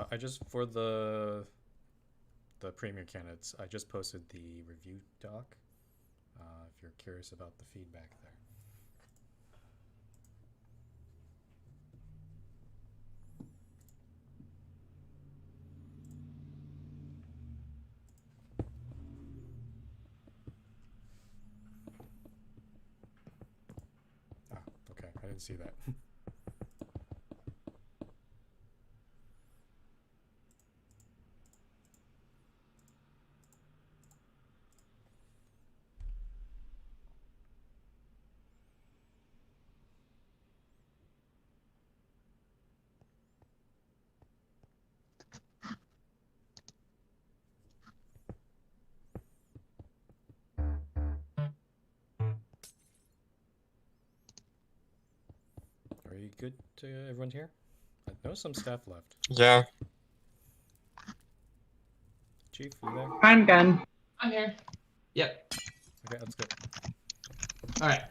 I just for the premier candidates, I just posted the review doc. If you're curious about the feedback there. didn't see that. Are you good to everyone here? I know some staff left. Yeah. Chief, you there? I'm good. I'm here. Yep. Okay, let's go. All right.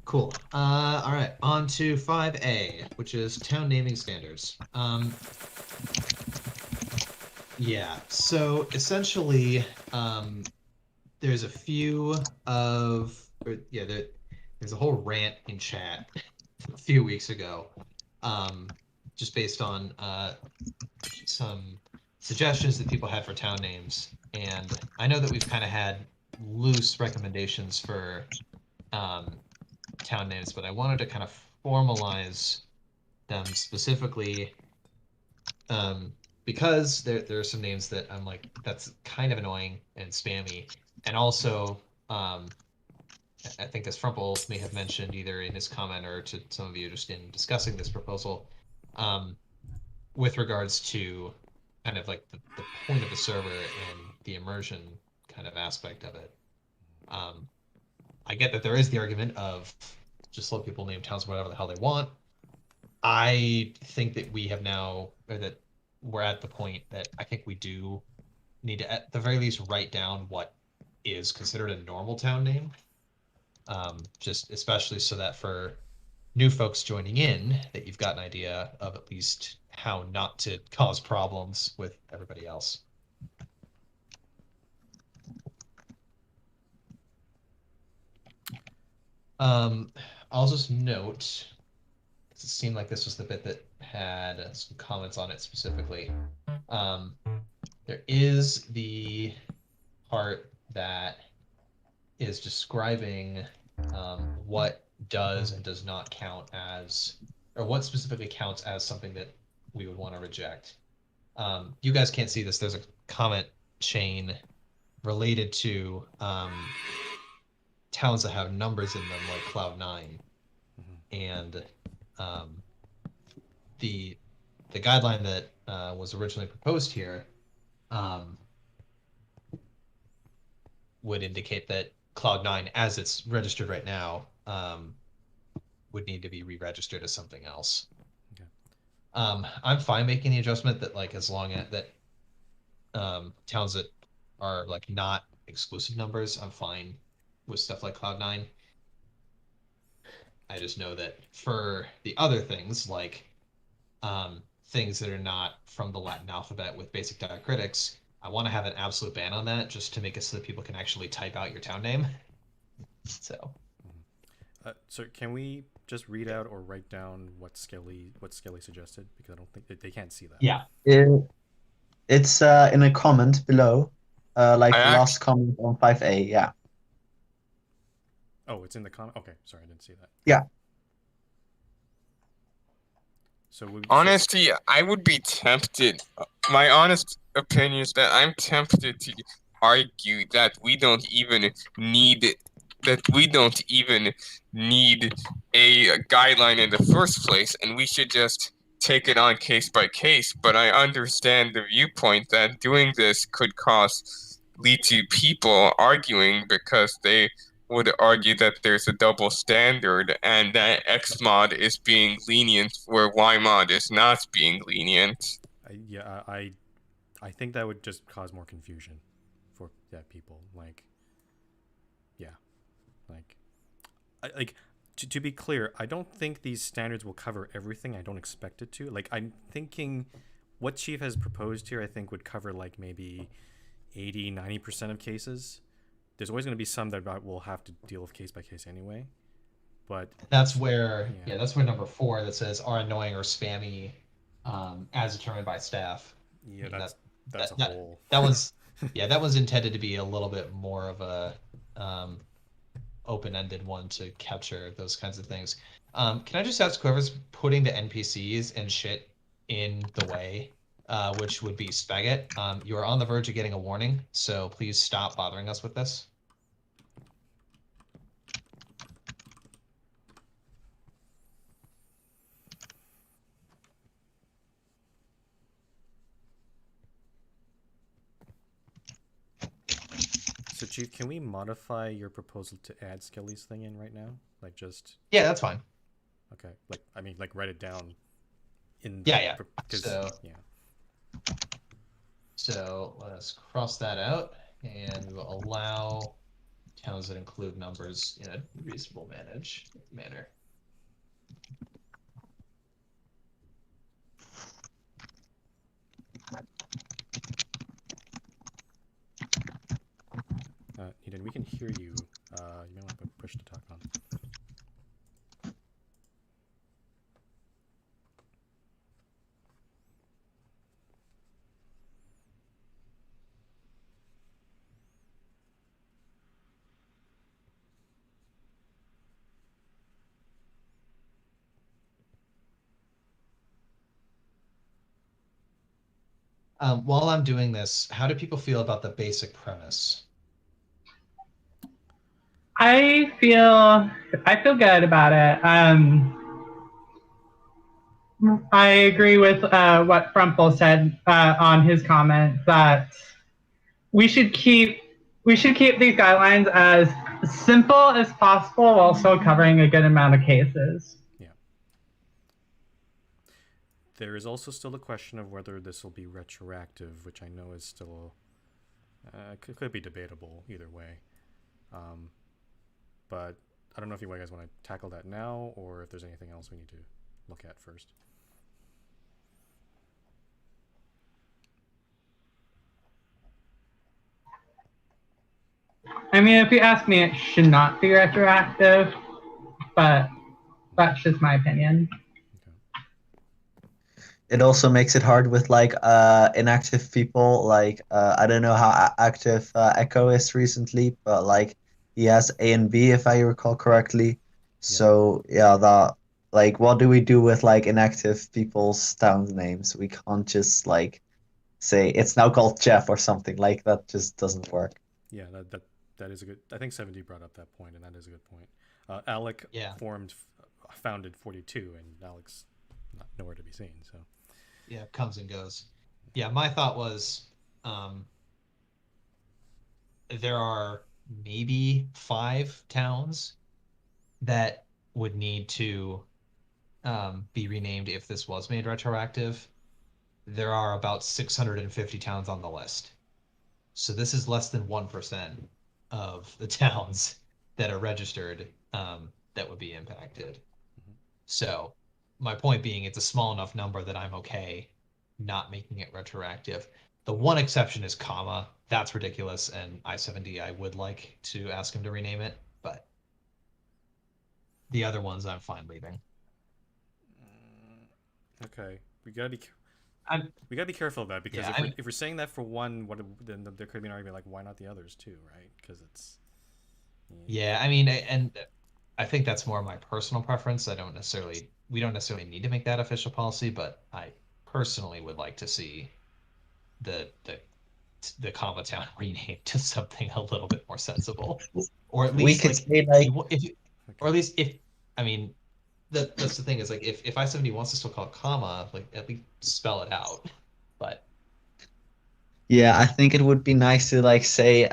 Cool. All right. On to 5A, which is town naming standards. Yeah. So essentially, there's a few of, there's a whole rant in chat a few weeks ago, just based on some suggestions that people had for town names, and I know that we've kind of had loose recommendations for town names, but I wanted to kind of formalize them specifically because there are some names that I'm like, that's kind of annoying and spammy, and also I think as Frumple may have mentioned either in his comment or to some of you just in discussing this proposal, with regards to kind of like the point of the server and the immersion kind of aspect of it. I get that there is the argument of just let people name towns whatever the hell they want. I think that we have now, or that we're at the point that I think we do need to, at the very least, write down what is considered a normal town name. Just especially so that for new folks joining in, that you've got an idea of at least how not to cause problems with everybody else. I'll just note, because it seemed like this was the bit that had some comments on it specifically. There is the part that is describing what does and does not count as, or what specifically counts as something that we would want to reject. You guys can't see this. There's a comment chain related to towns that have numbers in them, like Cloud9, and the guideline that was originally proposed here would indicate that Cloud9, as it's registered right now, would need to be re-registered as something else. Okay. I'm fine making the adjustment that, like, as long as that towns that are like not exclusive numbers, I'm fine with stuff like Cloud9. I just know that for the other things, like things that are not from the Latin alphabet with basic diacritics, I want to have an absolute ban on that, just to make it so that people can actually type out your town name. So. So can we just read out or write down what Skelly suggested? Because I don't think they can't see that. Yeah. It's in a comment below, like the last comment on 5A. Yeah. Oh, it's in the comment. Okay, sorry, I didn't see that. Yeah. So honestly, I would be tempted. My honest opinion is that I'm tempted to argue that we don't even need a guideline in the first place, and we should just take it on case by case. But I understand the viewpoint that doing this could lead to people arguing because they would argue that there's a double standard and that X mod is being lenient where Y mod is not being lenient. I think that would just cause more confusion for people. To be clear, I don't think these standards will cover everything. I don't expect it to. Like, I'm thinking what Chief has proposed here, I think would cover like maybe 80-90% of cases. There's always going to be some that we'll have to deal with case by case anyway. But that's where, that's where number 4 that says are annoying or spammy as determined by staff. Yeah, that's a whole. That was, that was intended to be a little bit more of a open-ended one to capture those kinds of things. Can I just ask whoever's putting the NPCs and shit in the way, which would be Spaget, you are on the verge of getting a warning, so please stop bothering us with this. So, Chief, can we modify your proposal to add Skelly's thing in right now? Like, just Yeah, that's fine. okay. Like, I mean, like, write it down in. Yeah. So yeah. So let us cross that out, and we will allow towns that include numbers in a reasonable manner. Eden, we can hear you. You may want to push the talk on. While I'm doing this, how do people feel about the basic premise? I feel good about it. I agree with what Frumple said on his comment that we should keep these guidelines as simple as possible while still covering a good amount of cases. Yeah. There is also still a question of whether this will be retroactive, which I know is still could be debatable either way. But I don't know if you guys want to tackle that now or if there's anything else we need to look at first. I mean, if you ask me, it should not be retroactive, but that's just my opinion. It also makes it hard with like inactive people. Like I don't know how active Echo is recently, but like he has A and B if I recall correctly. So yeah, that like what do we do with like inactive people's town names? We can't just like say it's now called Jeff or something like that. Just doesn't work. Yeah, that is a good. I think 70 brought up that point, and that is a good point. Alec founded 42, and Alec's nowhere to be seen. So yeah, comes and goes. Yeah, my thought was there are maybe 5 towns that would need to be renamed if this was made retroactive. There are about 650 towns on the list. So this is less than 1% of the towns that are registered that would be impacted. So my point being, it's a small enough number that I'm okay not making it retroactive. The one exception is comma. That's ridiculous, and I-70, I would like to ask him to rename it, but the other ones I'm fine leaving. Okay, we gotta be careful of that because if we're saying that for one, then there could be an argument like why not the others too, right? Because it's yeah, I mean, and I think that's more my personal preference. We don't necessarily need to make that official policy, but I personally would like to see the comma town renamed to something a little bit more sensible, or at least we could say like or at least if I mean that's the thing is like if I-70 wants to still call it comma, like at least spell it out. But yeah, I think it would be nice to like say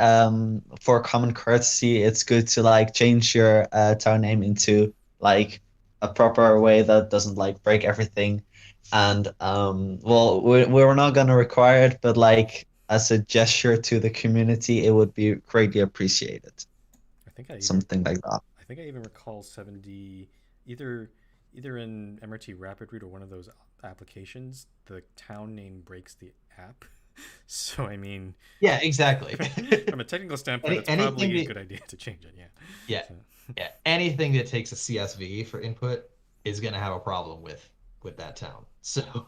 for common courtesy, it's good to like change your town name into like a proper way that doesn't like break everything. And well, we're not gonna require it, but like as a gesture to the community, it would be greatly appreciated. Something like that. I think I even recall 70 either in MRT Rapid Route or one of those applications, the town name breaks the app. So I mean, yeah, exactly. From a technical standpoint, that's probably a good idea to change it. Yeah. Yeah. Anything that takes a CSV for input is going to have a problem with that town. So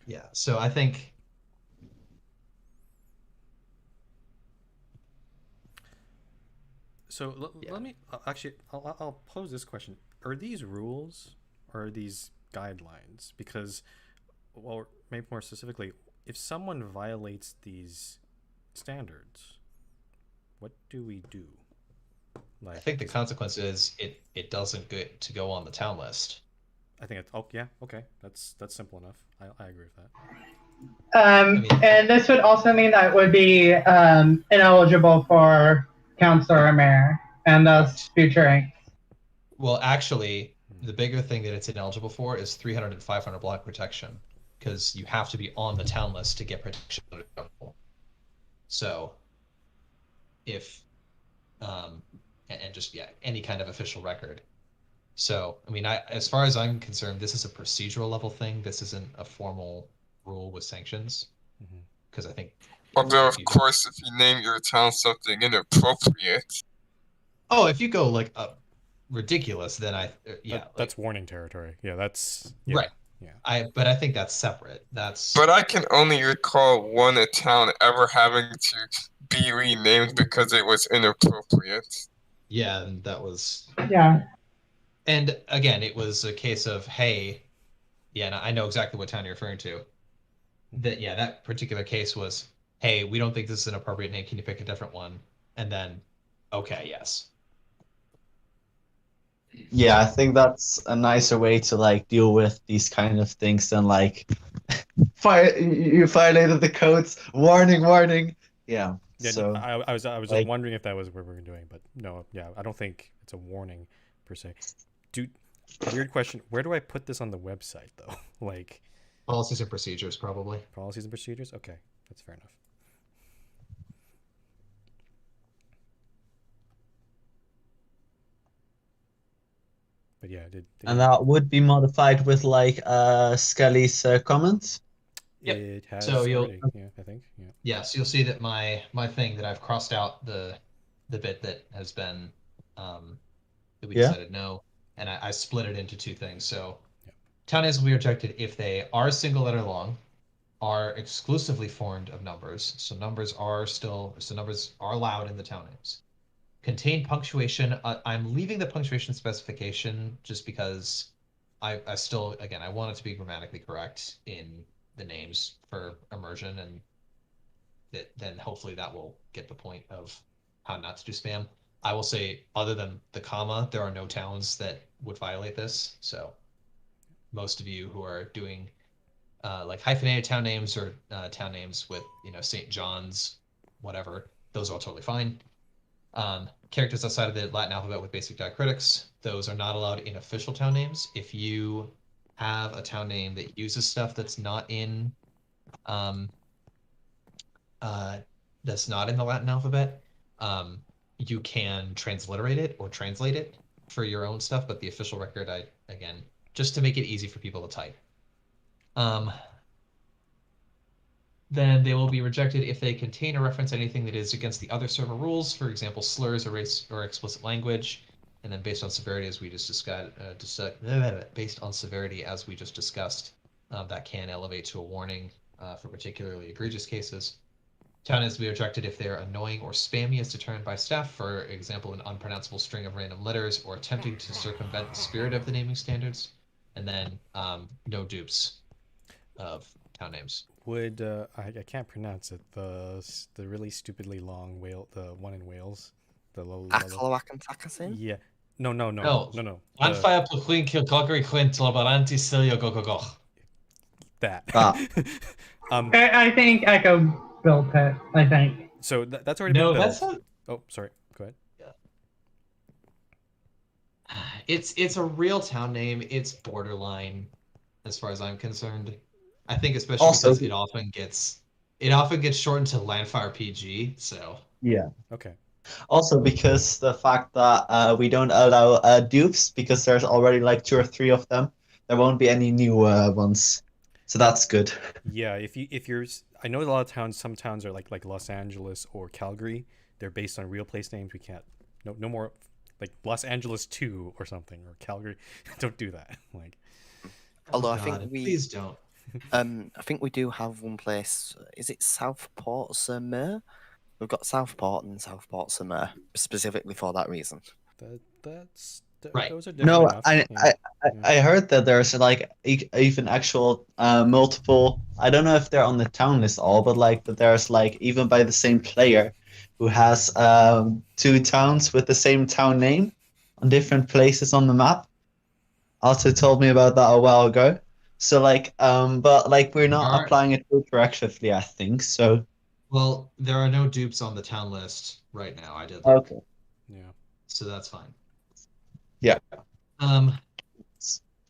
yeah. So I think So let me actually, I'll pose this question: are these rules or are these guidelines? Because, well, maybe more specifically, if someone violates these standards, what do we do? I think the consequence is it doesn't get to go on the town list. I think it's yeah, okay, that's simple enough. I agree with that. And this would also mean that it would be ineligible for councilor or mayor and thus future ranks. Well, actually, the bigger thing that it's ineligible for is 300 and 500 block protection, because you have to be on the town list to get protection. So, if and just any kind of official record. So, I mean, as far as I'm concerned, this is a procedural level thing. This isn't a formal rule with sanctions, because I think. Although, of course, if you name your town something inappropriate. Oh, if you go like ridiculous, then that's warning territory. Yeah, that's right. Yeah. But I think that's separate. But I can only recall one town ever having to be renamed because it was inappropriate. Yeah, and that was. Yeah. And again, it was a case of, hey, and I know exactly what town you're referring to. That particular case was, hey, we don't think this is an appropriate name. Can you pick a different one? And then, okay, yes. Yeah, I think that's a nicer way to like deal with these kind of things than like you violated the codes. Warning, warning. Yeah. So I was like, just wondering if that was what we were doing, but no, I don't think it's a warning per se. Weird question. Where do I put this on the website though? Like policies and procedures, probably. Policies and procedures? Okay, that's fair enough. But yeah, and that would be modified with like Skelly's comments. Yep. It has so already, I think. Yeah. Yeah, so you'll see that my thing that I've crossed out the bit that has been that we decided no, and I split it into two things. So town names will be rejected if they are single letter long, are exclusively formed of numbers. So numbers are allowed in the town names. Contain punctuation. I'm leaving the punctuation specification just because I still, again, I want it to be grammatically correct in the names for immersion, and then hopefully that will get the point of how not to do spam. I will say, other than the comma, there are no towns that would violate this. So most of you who are doing like hyphenated town names or town names with St. John's, whatever, those are all totally fine. Characters outside of the Latin alphabet with basic diacritics, those are not allowed in official town names. If you have a town name that uses stuff that's not in the Latin alphabet, you can transliterate it or translate it for your own stuff, but the official record, again, just to make it easy for people to type. Then they will be rejected if they contain or reference anything that is against the other server rules, for example, slurs or explicit language. And then based on severity, as we just discussed, that can elevate to a warning for particularly egregious cases. Town names will be rejected if they are annoying or spammy as determined by staff, for example, an unpronounceable string of random letters or attempting to circumvent the spirit of the naming standards. And then no dupes of town names. Would I can't pronounce it, the really stupidly long whale, the one in Wales, the Accolawak and Takasin? Yeah. No. Anfire Pluquin Kilgogri Quint Labaranti Cilio Gogogoch. That. I think Echo built it. I think. So that's already been built. That's not... Oh, sorry. Go ahead. It's a real town name. It's borderline, as far as I'm concerned. I think especially because it often gets shortened to Landfire PG. So yeah. Okay. Also, because the fact that we don't allow dupes, because there's already like 2 or 3 of them, there won't be any new ones. So that's good. Yeah, if you're, I know a lot of towns. Some towns are like Los Angeles or Calgary. They're based on real place names. We can't. No more like Los Angeles 2 or something, or Calgary. Don't do that. Like. Although I think please don't. I think we do have one place. Is it Southport, Sir Mer? We've got Southport and Southport Summer specifically for that reason. Right. Those are different No, enough. Yeah. I heard that there's like even actual multiple. I don't know if they're on the town list all, but like that there's like even by the same player who has two towns with the same town name on different places on the map. Also told me about that a while ago. So like but like we're not Alright. applying it retroactively, I think. So Well, there are no dupes on the town list right now. I did. okay. Yeah. So that's fine. Yeah.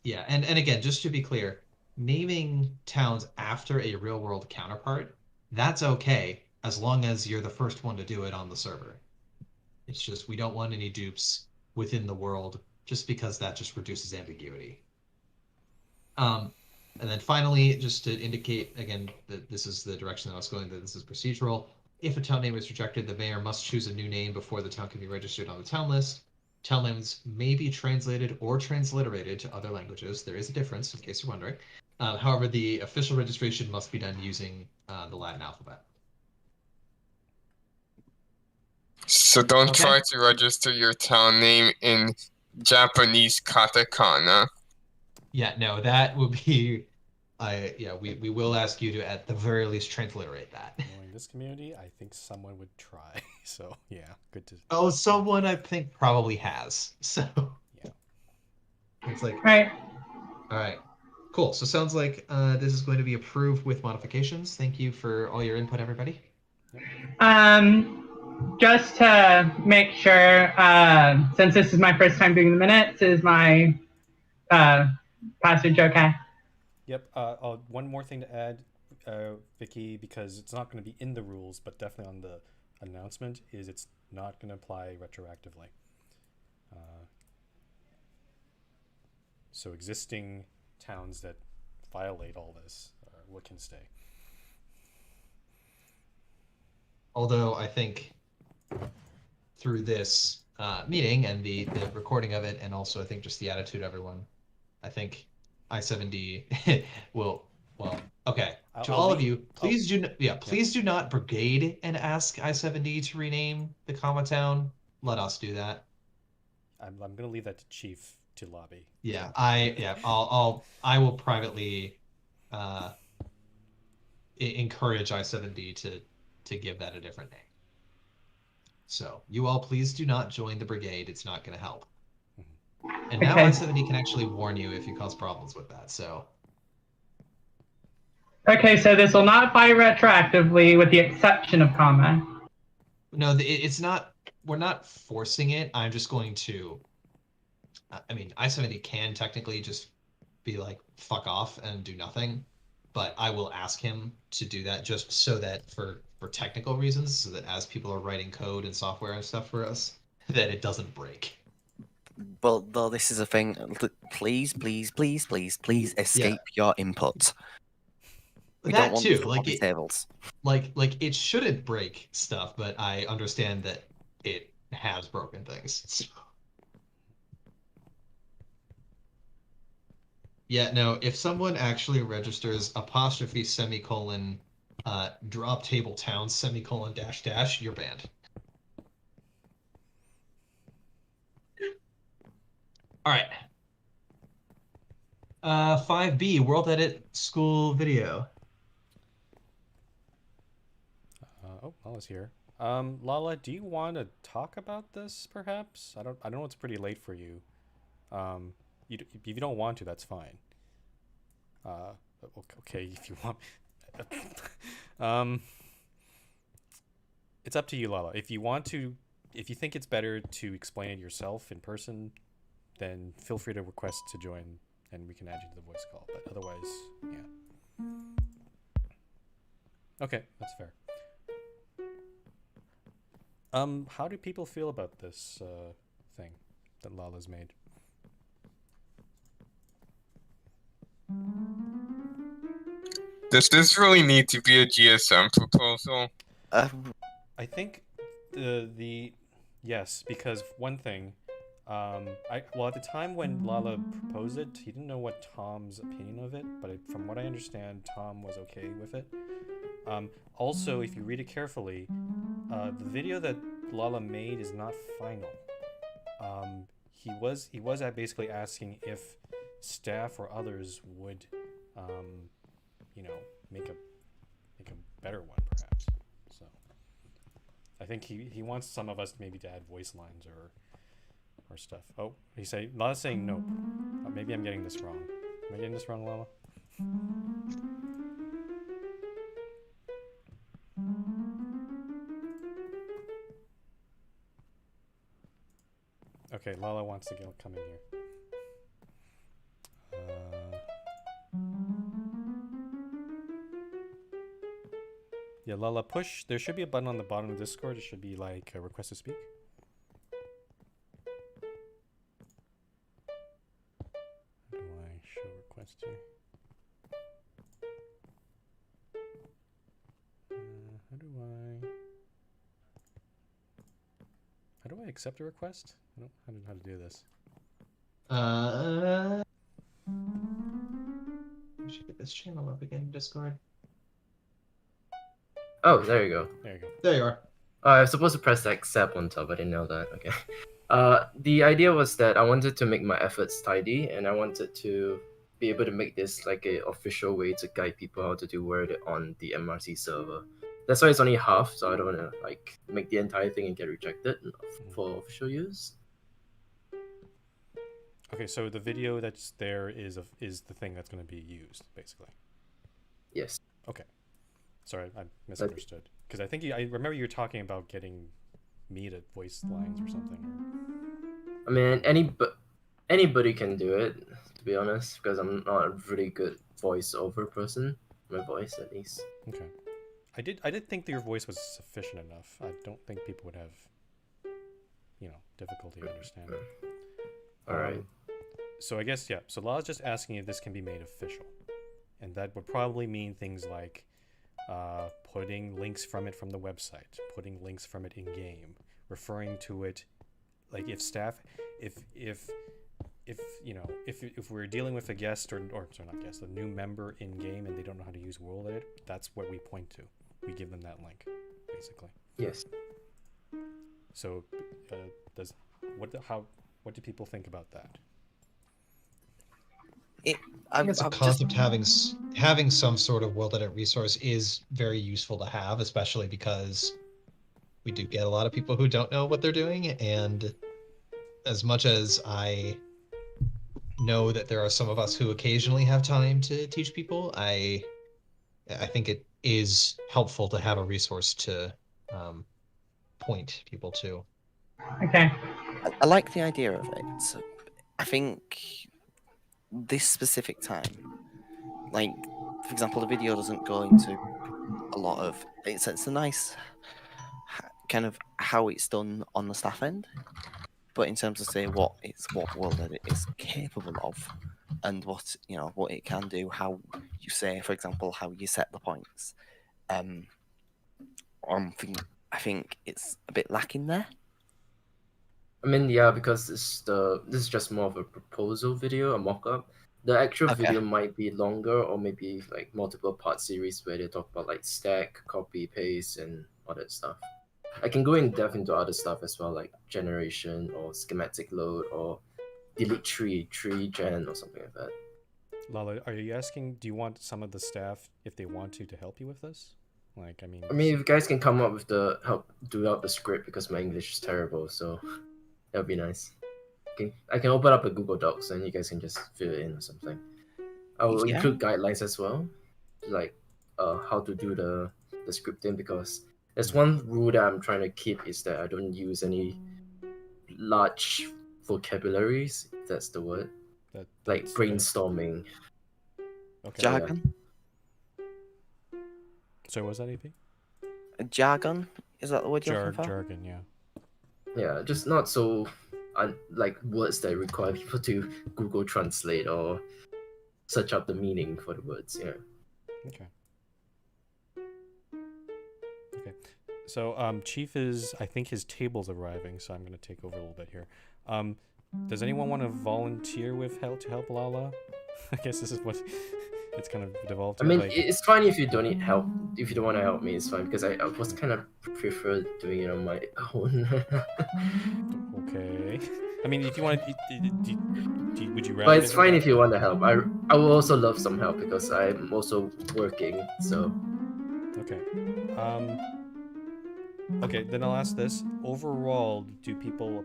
Yeah, and again, just to be clear, naming towns after a real world counterpart, that's okay as long as you're the first one to do it on the server. It's just we don't want any dupes within the world just because that just reduces ambiguity. And then finally, just to indicate again that this is the direction that I was going, that this is procedural. If a town name is rejected, the mayor must choose a new name before the town can be registered on the town list. Town names may be translated or transliterated to other languages. There is a difference, in case you're wondering. However, the official registration must be done using the Latin alphabet. So don't try to register your town name in Japanese katakana. Yeah, no, that would be. We will ask you to at the very least transliterate that. Knowing this community, I think someone would try. So yeah, good to. Oh, someone I think probably has. So yeah, it's like Right. All right, cool. So sounds like this is going to be approved with modifications. Thank you for all your input, everybody. Just to make sure, since this is my first time doing the minutes, is my passage okay? Yep. One more thing to add, Vicky, because it's not going to be in the rules, but definitely on the announcement, is it's not going to apply retroactively. So existing towns that violate all this what can stay. Although I think through this meeting and the recording of it, and also I think just the attitude of everyone, I think I7D will, well, okay. To all of you, please please do not brigade and ask I7D to rename the comma town. Let us do that. I'm gonna leave that to Chief to lobby. Yeah, I will privately encourage I7D to give that a different name. So you all please do not join the brigade. It's not going to help. And now Okay. I7D can actually warn you if you cause problems with that. So Okay, so this will not apply retroactively with the exception of comma. no, it's not. We're not forcing it. I'm just going to. I mean, I7D can technically just be like fuck off and do nothing, but I will ask him to do that just so that for technical reasons, so that as people are writing code and software and stuff for us, that it doesn't break. But though this is a thing, please escape your input. We That don't want too, floppy tables. Like it shouldn't break stuff, but I understand that it has broken things. So. Yeah, no, if someone actually registers apostrophe semicolon drop table town semicolon dash dash, you're banned. All right. 5B, World Edit School Video. Lala's here. Lala, do you want to talk about this, perhaps? I know it's pretty late for you. If you don't want to, that's fine. Okay, if you want. It's up to you, Lala. If you want to, if you think it's better to explain it yourself in person, then feel free to request to join, and we can add you to the voice call. But otherwise, yeah. Okay, that's fair. How do people feel about this thing that Lala's made? Does this really need to be a GSM proposal? I think the yes, because one thing, Well, at the time when Lala proposed it, he didn't know what Tom's opinion of it, but from what I understand, Tom was okay with it. Also, if you read it carefully, the video that Lala made is not final. He was basically asking if staff or others would, you know, make a better one, perhaps. So I think he wants some of us maybe to add voice lines or stuff. Oh, Lala's saying nope. Maybe I'm getting this wrong. Am I getting this wrong, Lala? Okay, Lala wants to come in here. Yeah, Lala, push. There should be a button on the bottom of Discord. It should be like a request to speak. How do I show request here? How do I accept a request? I don't know how to do this. We should get this channel up again in Discord. Oh, there you go. There you go. There you are. I was supposed to press the accept on top. I didn't know that. Okay. The idea was that I wanted to make my efforts tidy, and I wanted to be able to make this like a official way to guide people how to do Word on the MRT server. That's why it's only half, so I don't want to like make the entire thing and get rejected for official use. Okay, so the video that's there is the thing that's going to be used, basically. Yes. Okay. Sorry, I misunderstood. Because I think I remember you were talking about getting me to voice lines or something. I mean, anybody can do it, to be honest, because I'm not a really good voiceover person. My voice, at least. Okay. I did think that your voice was sufficient enough. I don't think people would have, difficulty understanding. All right. So I guess, yeah. So Lala's just asking if this can be made official. And that would probably mean things like putting links from it from the website, putting links from it in game, referring to it, like if staff, if we're dealing with a guest or sorry, not guest, a new member in game and they don't know how to use World Edit, that's what we point to. We give them that link, basically. Yes. So, what do people think about that? I think it's a concept having some sort of World Edit resource is very useful to have, especially because we do get a lot of people who don't know what they're doing, and as much as I know that there are some of us who occasionally have time to teach people, I think it is helpful to have a resource to point people to. Okay. I like the idea of it. I think this specific time, like, for example, the video doesn't go into a lot of... It's a nice kind of how it's done on the staff end, but in terms of, say, what World Edit is capable of, and what it can do, how you say, for example, how you set the points, I think it's a bit lacking there. I mean, yeah, because this is just more of a proposal video, a mock-up. The actual video might be longer, or maybe like multiple part series where they talk about like stack, copy, paste, and all that stuff. I can go in depth into other stuff as well, like generation or schematic load or delete tree gen or something like that. Lala, are you asking, do you want some of the staff, if they want to help you with this? Like, I mean, if you guys can come up with the help do out the script, because my English is terrible, so that would be nice. Okay, I can open up a Google Docs and you guys can just fill it in or something. I will include guidelines as well, like how to do the scripting, because there's one rule that I'm trying to keep is that I don't use any large vocabularies, if that's the word. Like brainstorming. Okay. Jargon? So what was that, AP? Jargon? Is that the word you're looking for? Jargon, yeah. Yeah, just not so like words that require people to Google Translate or search up the meaning for the words. Yeah. Okay. So Chief I think his table's arriving, so I'm going to take over a little bit here. Does anyone want to volunteer with help to help Lala? I guess this is what it's kind of devolved I to. mean, Like, it's fine if you don't need help. If you don't want to help me, it's fine because I was kind of prefer doing it on my own. okay. I mean, if you want to, would you rather? But it's fine if you want to help. I will also love some help because I'm also working. So. Okay. Okay, then I'll ask this. Overall, do people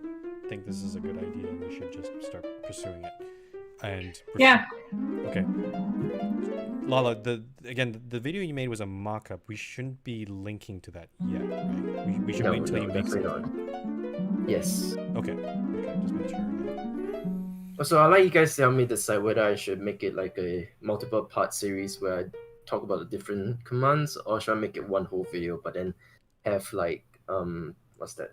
think this is a good idea and we should just start pursuing it? And Yeah. Okay. Lala, the video you made was a mock-up. We shouldn't be linking to that yet, right? We should wait until you make something. Yes. Okay. Okay, just make sure. So I'd like you guys to help me decide whether I should make it like a multiple part series where I talk about the different commands, or should I make it one whole video but then have like what's that?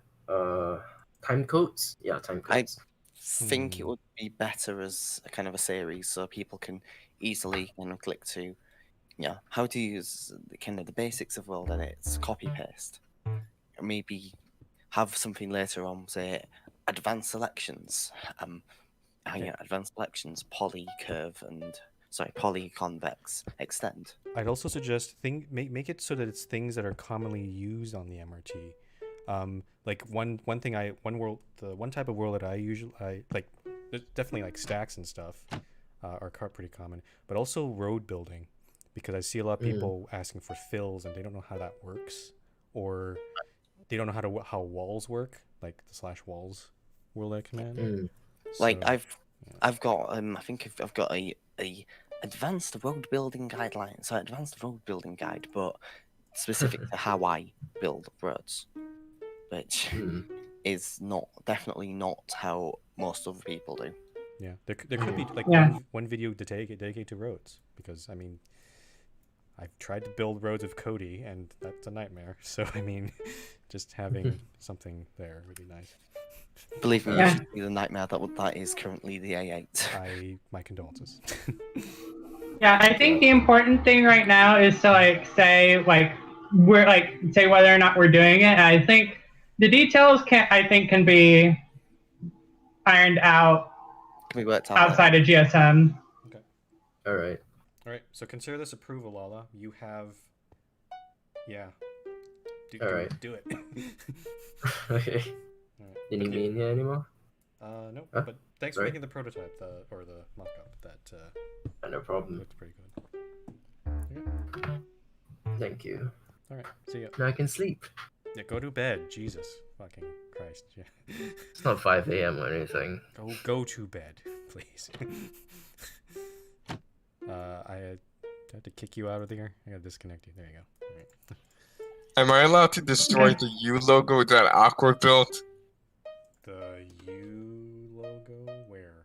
Time codes? Yeah, time codes. I think it would be better as a kind of a series so people can easily click to how to use kind of the basics of world edits, copy paste. Maybe have something later on, say advanced selections. Advanced selections, poly curve and poly convex extend. I'd also suggest make it so that it's things that are commonly used on the MRT. Like one type of world that I like, there's definitely like stacks and stuff are pretty common, but also road building, because I see a lot of people asking for fills and they don't know how that works, or they don't know how walls work, like the /walls world edit command. Like I've got I think I've got a advanced road building guideline, advanced road building guide, but specific to how I build roads, which is definitely not how most other people do. Yeah, there could be like one video dedicated to roads, because I mean, I've tried to build roads with Cody and that's a nightmare. So I mean, just having something there would be nice. Believe me, you should see the nightmare that is currently the A8. My condolences. Yeah, I think the important thing right now is to say whether or not we're doing it. And I think the details can be ironed out. Can we work out outside of GSM. Okay. All right. All right. So consider this approval, Lala. You have. Yeah. Do it. Okay. You need me in here anymore? No. But thanks for making the prototype, or the mock-up. That no problem. Looked pretty good. Okay. Thank you. All right. See ya. Now I can sleep. Yeah. Go to bed. Jesus fucking Christ. Yeah. It's not 5 a.m. or anything. Go to bed, please. I had to kick you out of there. I gotta disconnect you. There you go. All right. Am I allowed to destroy the U logo that Aqua built? The U logo? Where?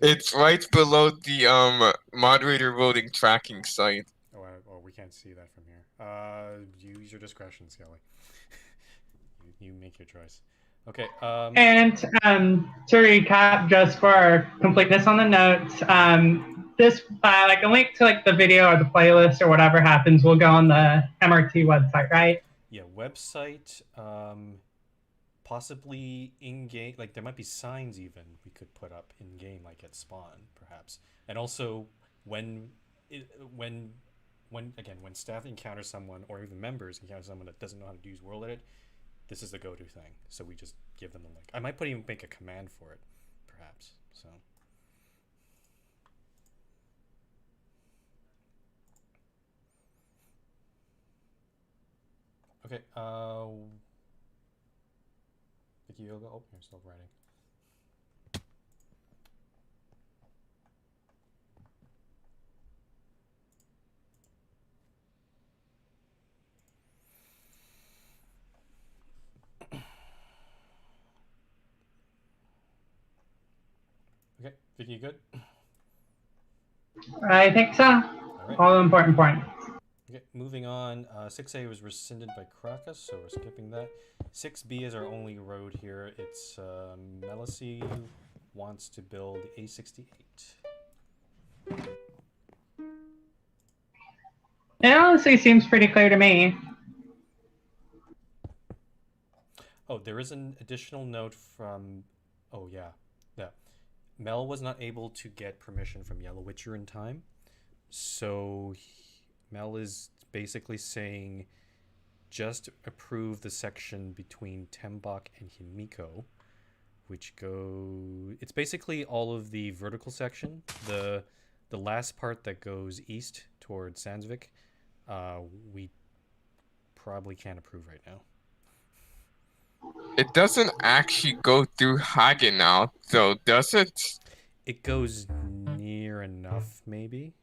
It's right below the moderator voting tracking site. Oh, we can't see that from here. Use your discretion, Skelly. you make your choice. Okay. And to recap, just for completeness on the notes, this a link to the video or the playlist or whatever happens will go on the MRT website, right? Yeah, website. Possibly in game, there might be signs even we could put up in game, like at spawn, perhaps. And also when staff encounters someone, or even members encounter someone that doesn't know how to use World Edit, this is the go-to thing. So we just give them the link. I might make a command for it, perhaps. So. Okay. Vicky Yoga. Oh, you're still writing. Okay, Vicky, you good? I think so. All the important points. Okay, moving on. 6A was rescinded by Krakus, so we're skipping that. 6B is our only road here. It's Melicy wants to build A68. It honestly seems pretty clear to me. Oh, there is an additional note from. Oh yeah, yeah. Mel was not able to get permission from Yellow Witcher in time, so Mel is basically saying, just approve the section between Tembok and Himiko, which go. It's basically all of the vertical section. The last part that goes east towards Sandsvik, we probably can't approve right now. It doesn't actually go through Hagenau, though, does it? It goes near enough, maybe.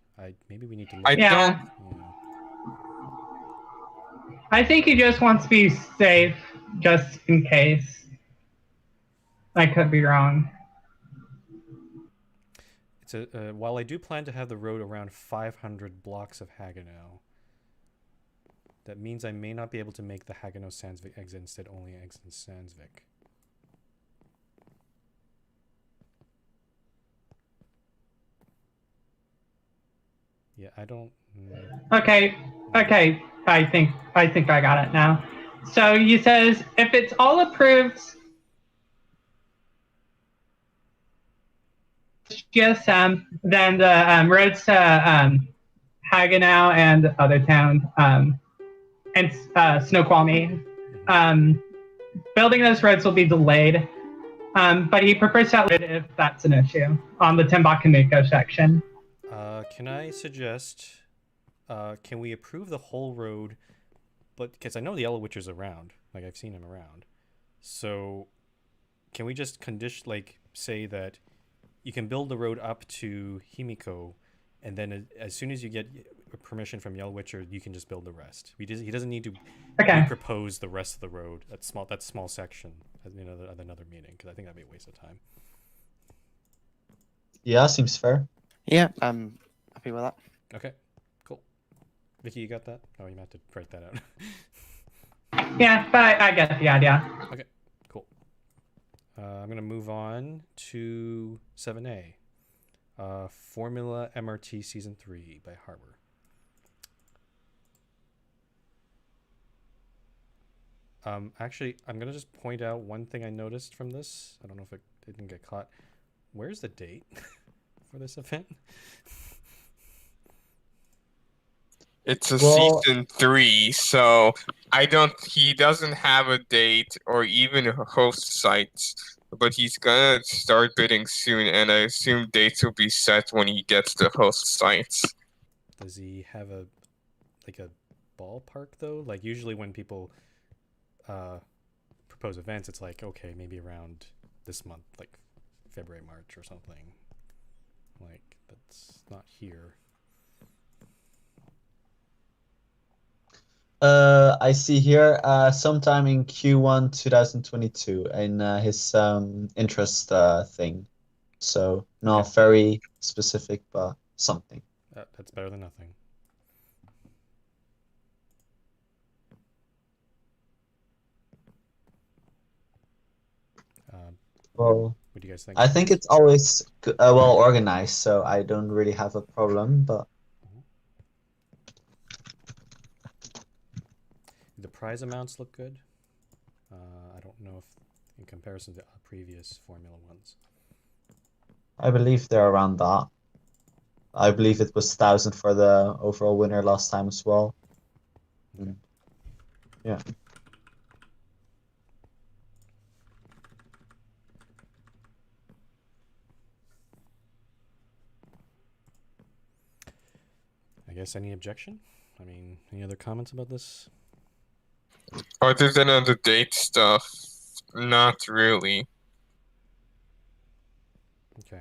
Maybe we need to look. I at Yeah. don't. I think he just wants to be safe, just in case. I could be wrong. It's a while I do plan to have the road around 500 blocks of Hagenau, that means I may not be able to make the Hagenau Sandsvik exit, instead only exit Sandsvik. Yeah, I don't. Okay. I think I got it now. So he says if it's all approved GSM, then the roads to Hagenau and other town and Snoqualmie, building those roads will be delayed. But he prefers to outlaw it if that's an issue on the Timbuk-Himiko section. Can I suggest? Can we approve the whole road? But because I know the Yellow Witcher's around, like I've seen him around, so can we just say that you can build the road up to Himiko, and then as soon as you get permission from Yellow Witcher, you can just build the rest. He doesn't need to propose the rest of the road. That small section at another meeting, because I think that'd be a waste of time. Yeah, seems fair. Yeah, I'm happy with that. Okay, cool. Vicky, you got that? Oh, you have to write that out. Yeah, but I get the idea. Okay, cool. I'm gonna move on to 7A. Formula MRT Season 3 by Harbor. Actually, I'm gonna just point out one thing I noticed from this. I don't know if it didn't get caught. Where's the date for this event? It's a season 3, so he doesn't have a date or even a host sites, but he's gonna start bidding soon, and I assume dates will be set when he gets the host sites. Does he have a ballpark though? Like usually when people propose events, it's like, okay, maybe around this month, like February, March or something. Like that's not here. I see here sometime in Q1 2022 in his interest thing. So not very specific, but something. That's better than nothing. Well, what do you guys think? I think it's always well organized, so I don't really have a problem, but the prize amounts look good. I don't know if in comparison to previous Formula ones. I believe they're around that. I believe it was 1,000 for the overall winner last time as well. Okay. Yeah. I guess any objection? I mean, any other comments about this? Other than on the date stuff, not really. Okay.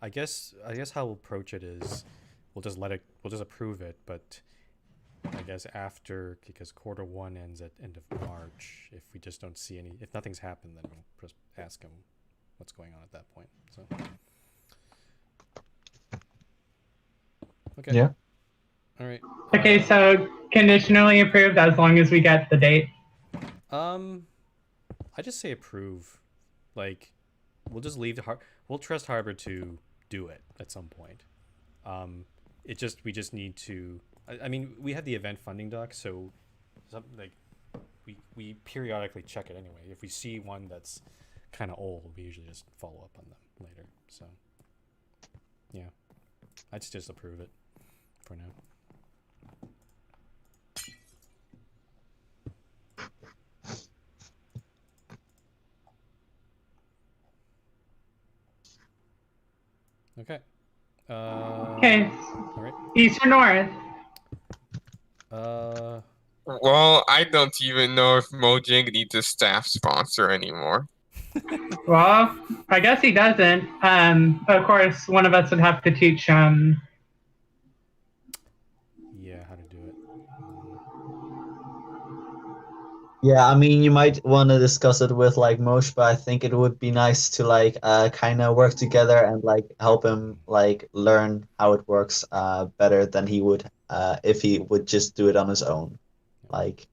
I guess how we'll approach it is we'll just approve it, but I guess after, because quarter one ends at end of March, if we just don't see if nothing's happened, then we'll just ask him what's going on at that point. So okay. Yeah. All right. Okay, so conditionally approved as long as we get the date. I just say approve. Like, we'll just leave we'll trust Harbor to do it at some point. We just need to. I mean, we have the event funding doc, so we periodically check it anyway. If we see one that's kind of old, we usually just follow up on them later. So yeah, I'd just approve it for now. Okay. Okay. All right. East or north? Well, I don't even know if Mojang needs a staff sponsor anymore. Well, I guess he doesn't. Of course, one of us would have to teach Yeah, how to do it. Yeah, I mean, you might want to discuss it with like Mosh, but I think it would be nice to like kind of work together and like help him like learn how it works better than he would if he would just do it on his own. Like,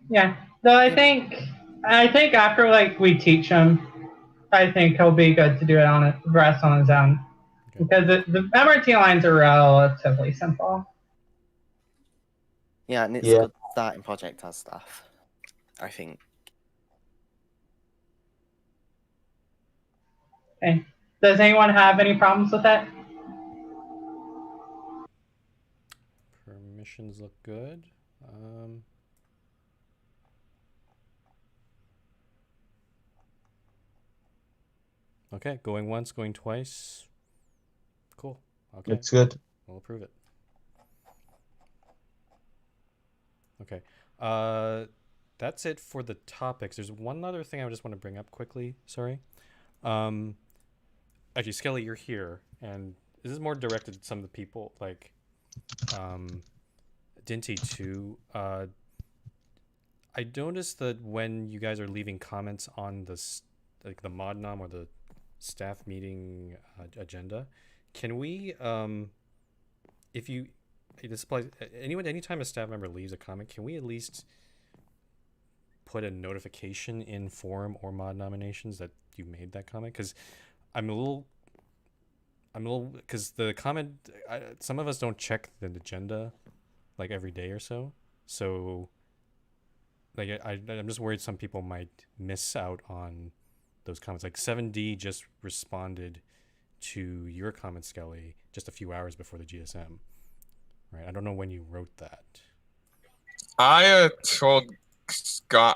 Yeah. So I think after like we teach him, I think he'll be good to do it on it rest on his own. Okay. Because the MRT lines are relatively simple. Yeah, and it's Yeah. good starting project as staff, I think. Okay. Does anyone have any problems with it? Permissions look good. Okay, going once, going twice. Cool. Okay, it's good. we'll approve it. Okay. That's it for the topics. There's one other thing I just want to bring up quickly. Sorry. Actually, Skelly, you're here, and this is more directed at some of the people, like Dinty too. I noticed that when you guys are leaving comments on like the modnom or the staff meeting agenda, can we, if you, this applies, anytime a staff member leaves a comment, can we at least put a notification in forum or mod nominations that you made that comment? Because I'm a little, because the comment, some of us don't check the agenda like every day or so. So like I'm just worried some people might miss out on those comments. Like 7D just responded to your comment, Skelly, just a few hours before the GSM. Right? I don't know when you wrote that. I told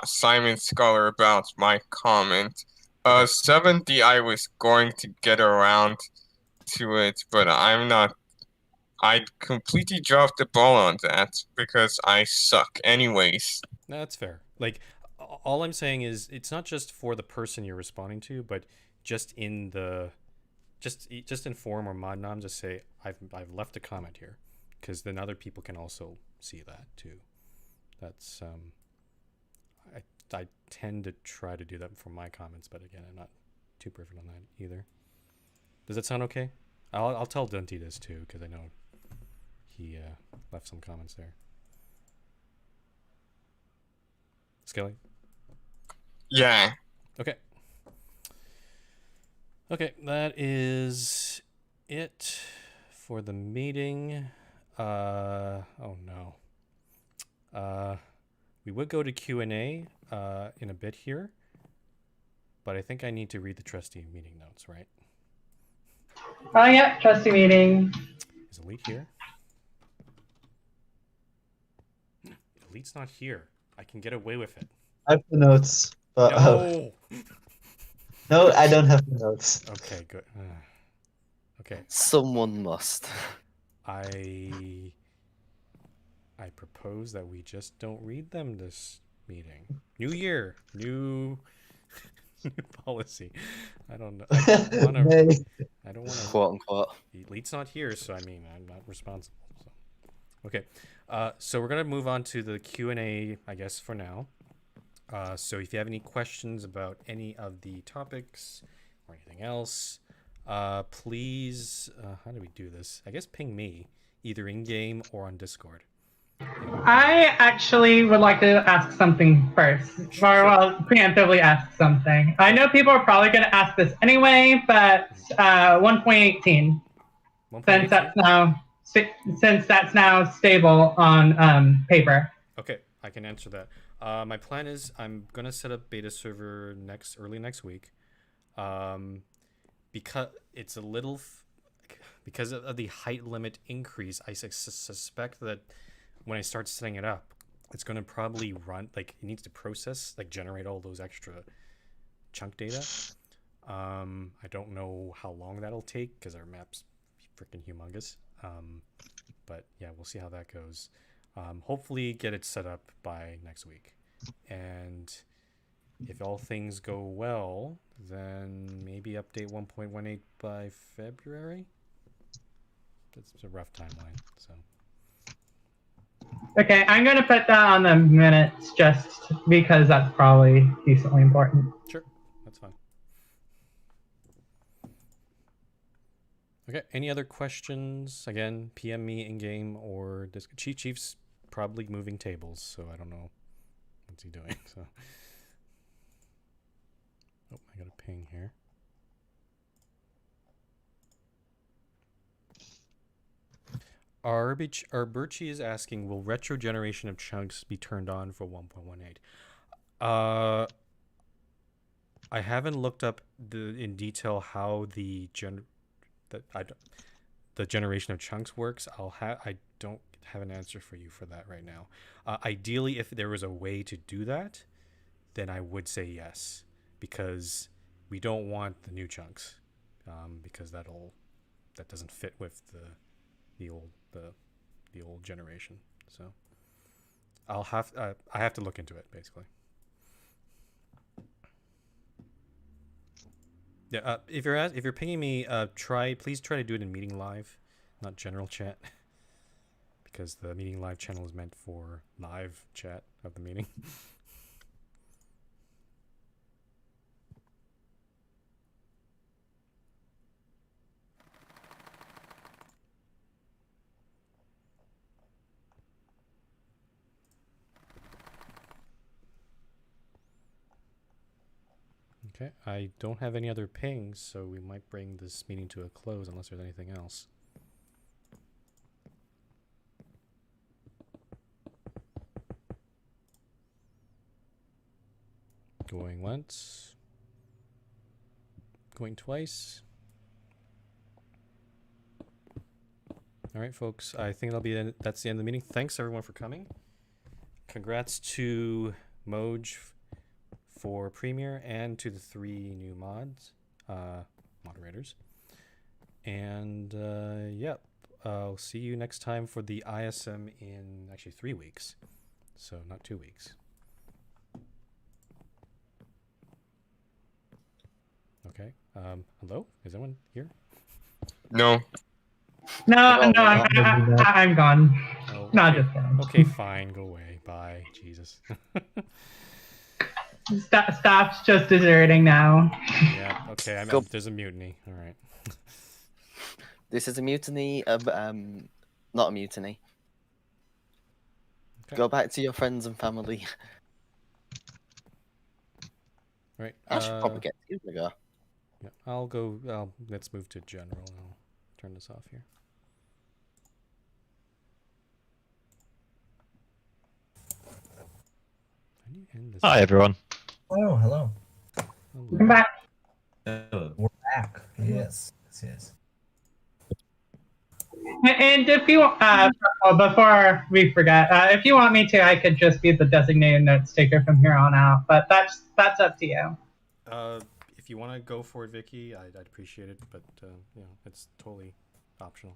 Simon Scholar about my comment. 7D, I was going to get around to it, but I completely dropped the ball on that because I suck anyways. No, that's fair. Like, all I'm saying is it's not just for the person you're responding to, but just in the, just in forum or modnom, just say, I've left a comment here, because then other people can also see that too. That's, I tend to try to do that for my comments, but again, I'm not too perfect on that either. Does that sound okay? I'll tell Dunty this too, because I know he left some comments there. Skelly? Yeah. Okay. Okay, that is it for the meeting. Oh no. We would go to Q&A in a bit here, but I think I need to read the trustee meeting notes, right? Oh yeah, trustee meeting. Is Elite here? Elite's not here. I can get away with it. I have the notes, but No! no, I don't have the notes. Okay, good. Okay. Someone must. I propose that we just don't read them this meeting. New year, new policy. I don't know. I don't want to. Quote unquote. Elite's not here, so I mean, I'm not responsible. So. Okay, so we're gonna move on to the Q&A, I guess, for now. So if you have any questions about any of the topics or anything else, please, how do we do this? I guess ping me, either in-game or on Discord. I actually would like to ask something first, or well, preemptively ask something. I know people are probably going to ask this anyway, but 1.18, since that's now stable on paper. Okay, I can answer that. My plan is I'm gonna set up beta server early next week, because it's a little because of the height limit increase. I suspect that when I start setting it up, it's gonna probably run like it needs to process generate all those extra chunk data. I don't know how long that'll take because our map's freaking humongous. But yeah, we'll see how that goes. Hopefully get it set up by next week. And if all things go well, then maybe update 1.18 by February. It's a rough timeline, so. Okay, I'm gonna put that on the minutes just because that's probably decently important. Sure, that's fine. Okay, any other questions? Again, PM me in game or Chief's probably moving tables, so I don't know what's he doing. So, oh, I got a ping here. Birchie is asking, will retro generation of chunks be turned on for 1.18? I haven't looked up in detail how the generation of chunks works. I don't have an answer for you for that right now. Ideally, if there was a way to do that, then I would say yes, because we don't want the new chunks, because that doesn't fit with the old generation. So I have to look into it basically. Yeah, if you're pinging me, please try to do it in meeting live, not general chat, because the meeting live channel is meant for live chat of the meeting. Okay, I don't have any other pings, so we might bring this meeting to a close unless there's anything else. Going once. Going twice. All right, folks, I think that's the end of the meeting. Thanks, everyone, for coming. Congrats to Moj for Premier and to the 3 new moderators. And yep, I'll see you next time for the ISM in actually 3 weeks, so not 2 weeks. Okay. Hello, is anyone here? No. No, I'm gone. Oh, No, okay. just kidding. Okay, fine, go away. Bye. Jesus. Staff's just deserting now. Yeah. Okay. There's a mutiny. All right. This is a mutiny. Not a mutiny. Okay. Go back to your friends and family. All right. I should probably get you to go. Yeah, I'll go. Let's move to general. I'll turn this off here. I need to end this. Hi, everyone. Oh, hello. Come back. We're back. Yes. Yes. And if you, before we forget, if you want me to, I could just be the designated notes taker from here on out. But that's up to you. If you want to go for it, Vicky, I'd appreciate it. But it's totally optional.